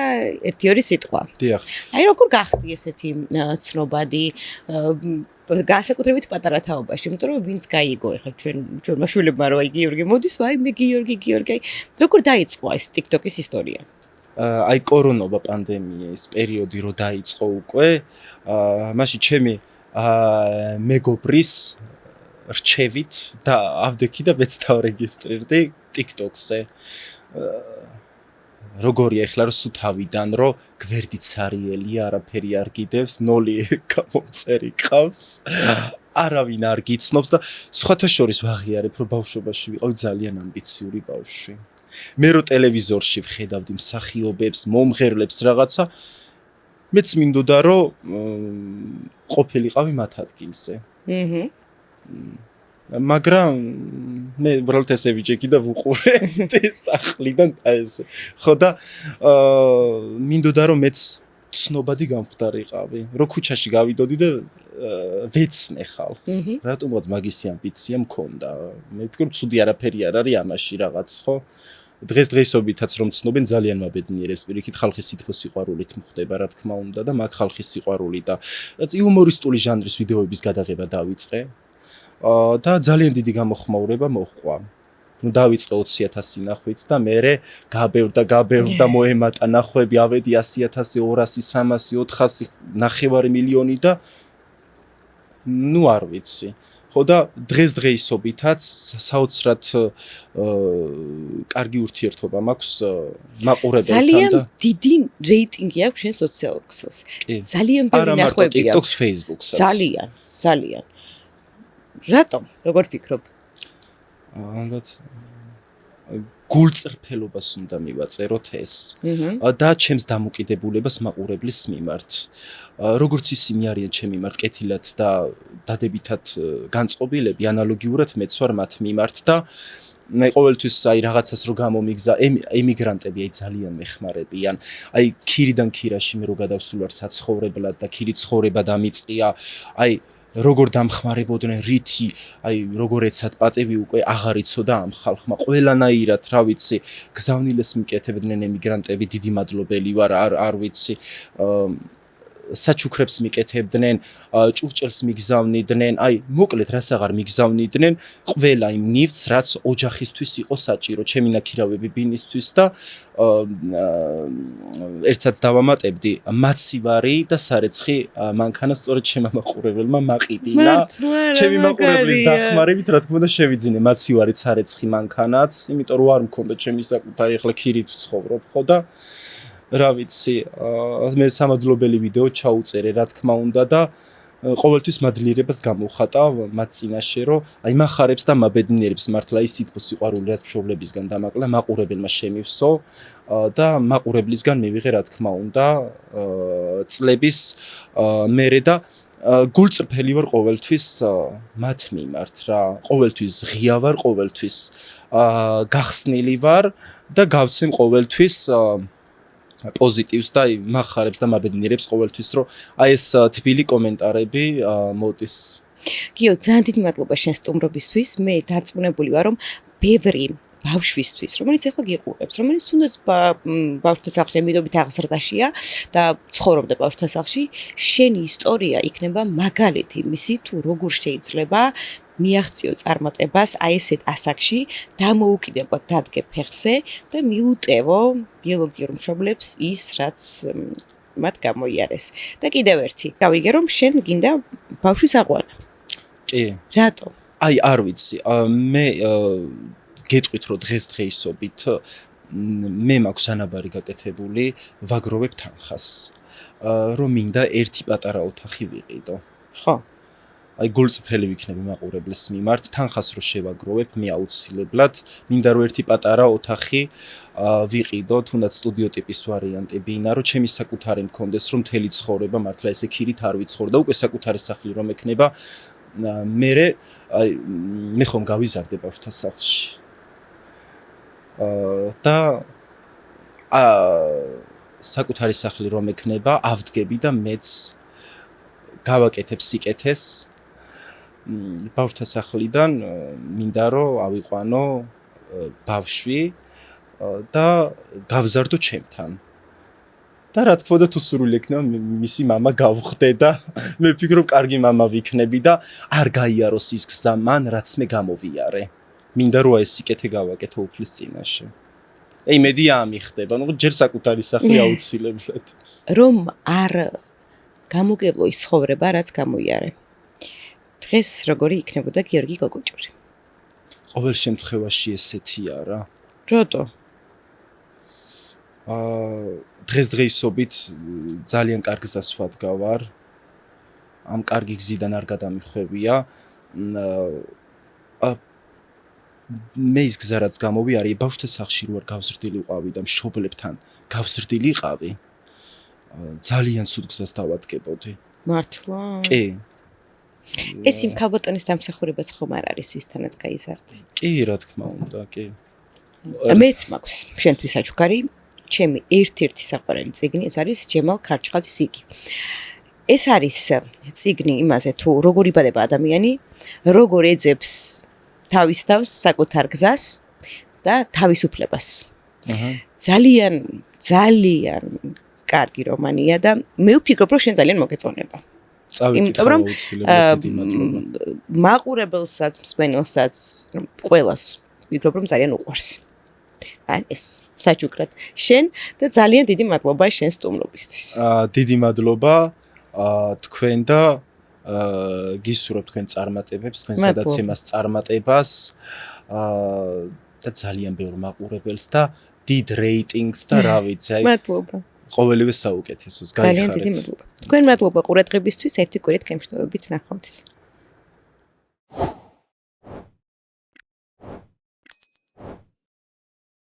1-2 სიტყვა. დიახ. აი როგორ გახდი ესეთი ცნობადი განსაკუთრებით პატარა თაობაში, იმიტომ რომ ვინც გაიგო ეხლა ჩვენმა შვილებმა რომ აი გიორგი მოდის, ვაი მე გიორგი. როგორ დაიწყო ეს TikTok-ის ისტორია? აი კორონობა პანდემიის პერიოდი რო დაიწყო უკვე, მაშინ ჩემი მეგობრის რჩევით და ავდექი და მეც დავრეგისტრირდი TikTok-ზე. როგორია ეხლა რომ სულ თავიდან რომ გვერდიც არიელია, არაფერი არ გიდევს, 0 გამომწერი ყავს. არავინ არ გიცნობს და სხვათა შორის ვაღიარებ რომ ბავშვობაში ვიყავი ძალიან ამბიციური ბავშვი. მე რო ტელევიზორში ვხედავდი მსახიობებს, მომღერლებს რაღაცა მეც მინდოდა რომ ყოფილიყავი მათ ადგილზე. მაგრამ მე უბრალოდ ესე ვიჭექი და ვუყურე სახლიდან ეს ხო და მინდოდა რომ მეც ცნობადი გამხდარიყავი რომ ქუჩაში გავიდოდი და ვეცნე ხალხს რატომღაც მაგისი ამბიცია მქონდა მე ვფიქრობ ცუდი არაფერი არ არის ამაში რაღაც ხო დღესდღეობითაც რომ ცნობენ ძალიან მაბედნიერებს პირიქით ხალხის სითბოს სიყვარულით მხდება რა თქმა უნდა და მაგ ხალხის სიყვარული და იუმორისტული ჟანრის ვიდეოების გადაღება დავიწყე და ძალიან დიდი გამოხმაურება მოჰყვა. ნუ დავიწყე 20,000 ნახვით და მერე გაბევრდა მოემატა ნახვები, ავედი 100,000, 200, 300, 400, 9 მილიონი და ნუ არ ვიცი. ხო და დღესდღეობითაც საოცრად კარგი ურთიერთობა მაქვს მაყურებელთან და ძალიან დიდი რეიტინგი აქვს შენ სოციალურ ქსელს. ძალიან ბევრი ნახვები აქვს TikTok-ს, Facebook-საც. ძალიან. რატომ? როგორ ფიქრობ? ალბათ გულწრფელობას უნდა მივაწეროთ ეს და ჩემს დამოკიდებულებას მაყურებლის მიმართ. როგორც ისინი არიან ჩემ მიმართ კეთილად და დადებითად განწყობილები, ანალოგიურად მეც ვარ მათ მიმართ და მე ყოველთვის აი რაღაცას რო გამომიგზა ემიგრანტები აი ძალიან მეხმარებიან. აი ქირიდან ქირაში მე რო გადავსულ ვარ საცხოვრებლად და ქირი ცხოვრება დამიწყია, აი როგორ დამხმარებოდნენ რითი, აი როგორ ეცათ პატევი უკვე აღარ იცოდა ამ ხალხმა. ყველანაირად, რა ვიცი, გზავნილეს მიკეთებდნენ ემიგრანტები, დიდი მადლობელი ვარ, არ ვიცი. საჩუქრებს მიკეთებდნენ, ჭურჭელს მიგზავნიდნენ, აი მოკლედ რას აღარ მიგზავნიდნენ, ყველა იმ ნივთს, რაც ოჯახისთვის იყო საჭირო, ჩემი ნაქირავები ბინისთვის და ერთსაც დავამატებდი, მაცივარი და სარეცხი მანქანა სწორედ ჩემმა მაყურებელმა მაყიდინა. ჩემი მაყურებლის დახმარებით, რა თქმა უნდა, შევიძინე მაცივარი სარეცხი მანქანაც, იმიტომ რომ არ მქონდა ჩემი საკუთარი, ახლა ქირით ვცხოვრობ ხო და რა ვიცი, მე სამადლობელი ვიდეო ჩაუწერე, რა თქმა უნდა და ყოველთვის მადლიერებას გამოვხატავ მათ წინაშე, რომ აი მახარებს და მაბედნიერებს მართლა ის სითბო სიყვარული რაც მშობლებისგან დამაკლა, მაყურებელმა შემივსო და მაყურებლისგან მივიღე, რა თქმა უნდა, წლების მერე და გულწრფელი ვარ ყოველთვის მათ მიმართ რა, ყოველთვის ღია ვარ, ყოველთვის გახსნილი ვარ და გავცემ ყოველთვის პოზიტივს და მახარებს და მაბედნიერებს ყოველთვის, რომ აი ეს თბილი კომენტარები მოდის. გიო, ძალიან დიდი მადლობა შენ სტუმრობისთვის. მე დარწმუნებული ვარ, რომ ბევრი ბავშვისთვის, რომელიც ახლა გიყურებს, რომელიც თუნდაც ბავშვთა სახლში მიდობით აღზრდაშია და ცხოვრობდა ბავშვთა სახლში, შენი ისტორია იქნება მაგალითი მისი თუ როგორ შეიძლება მიაღწიო წარმატებას აი ესეთ ასაკში, დამოუკიდებლად დადგე ფეხზე და მიუტევო ბიოლოგიურ მშობლებს ის, რაც მათ გამოიარეს. და კიდევ ერთი, გავიგე რომ შენ გინდა ბავშვის აყვანა. კი. რატო? აი არ ვიცი, მე გეტყვით რომ დღესდღეობით მე მაქვს ანაბარი გაკეთებული, ვაგროვებ თანხას. რომ მინდა ერთი პატარა ოთახი ვიყიდო. ხო. აი გულწრფელი ვიქნები მაყურებლის მიმართ, თანხას რო შევაგროვებ, მე აუცილებლად მინდა რომ ერთი პატარა ოთახი ვიყიდო, თუნდაც სტუდიო ტიპის ვარიანტი ვინა, რომ ჩემი საკუთარი მქონდეს, რომ მთელი ცხოვრება მართლა ესე ქირით არ ვიცხორ და უკვე საკუთარი სახლი რომ ექნება, მე ხომ გავიზარდე ბავშვთა სახლში. და საკუთარი სახლი რომ ექნება, ავდგები და მეც გავაკეთებ სიკეთეს ბავშვთა სახლიდან მინდა რომ ავიყვანო ბავშვი და გავზარდო ჩემთან. და რა თქმა უნდა თუ სურვილი ექნება მისი მამა გავხდე და მე ვფიქრობ კარგი მამა ვიქნები და არ გაიაროს ის გზა მან რაც მე გამოვიარე. მინდა რომ ეს სიკეთე გავაკეთო უფლის წინაშე. ეი მედია ამიხდება, ნუ ჯერ საკუთარი სახლი აუცილებლად. რომ არ გამოგევლო ის ცხოვრება რაც გამოიარე. დღეს როგორი იქნებოდა გიორგი გოგოჭური? ყოველ შემთხვევაში ესეთია რა. რატო? დღესდღეობით ძალიან კარგ გზას ვადგავარ. ამ კარგი გზიდან არ გადამიხვევია. მე ის გზა რაც გამოვიარე, ბავშვთა სახლში რო არ გავზრდილი ვიყავი და მშობლებთან გავზრდილი ვიყავი, ძალიან ცუდ გზას დავადგებოდი. მართლა? კი. ეს იმ ქალბატონის დამსახურებაც ხომ არ არის ვისთანაც გაიზარდე? კი, რა თქმა უნდა, კი. მეც მაქვს შენთვის საჩუქარი, ჩემი ერთ-ერთი საყვარელი წიგნი, ეს არის ჯემალ ქარჩხაძის იგი. ეს არის წიგნი იმაზე თუ როგორ იბადება ადამიანი, როგორ ეძებს თავის თავს საკუთარ გზას და თავისუფლებას. ძალიან კარგი რომანია და მე ვფიქრობ რომ შენ ძალიან მოგეწონება. იმიტომ რომ მაყურებელსაც, მსმენელსაც, ყველას ვფიქრობ რომ ძალიან უყვარს. ეს საჩუქრად შენ და ძალიან დიდი მადლობა შენ სტუმრობისთვის. დიდი მადლობა თქვენ და გისურვებ თქვენ წარმატებებს, თქვენს გადაცემას წარმატებას და ძალიან ბევრ მაყურებელს და დიდ რეიტინგს და რა ვიცი, აი მადლობა. ყოველივე საუკეთესოს, გაიხარეთ. ძალიან დიდი მადლობა. თქვენ მადლობა ყურადღებისთვის, ერთი კვირით გემშვიდობებით ნახვამდის.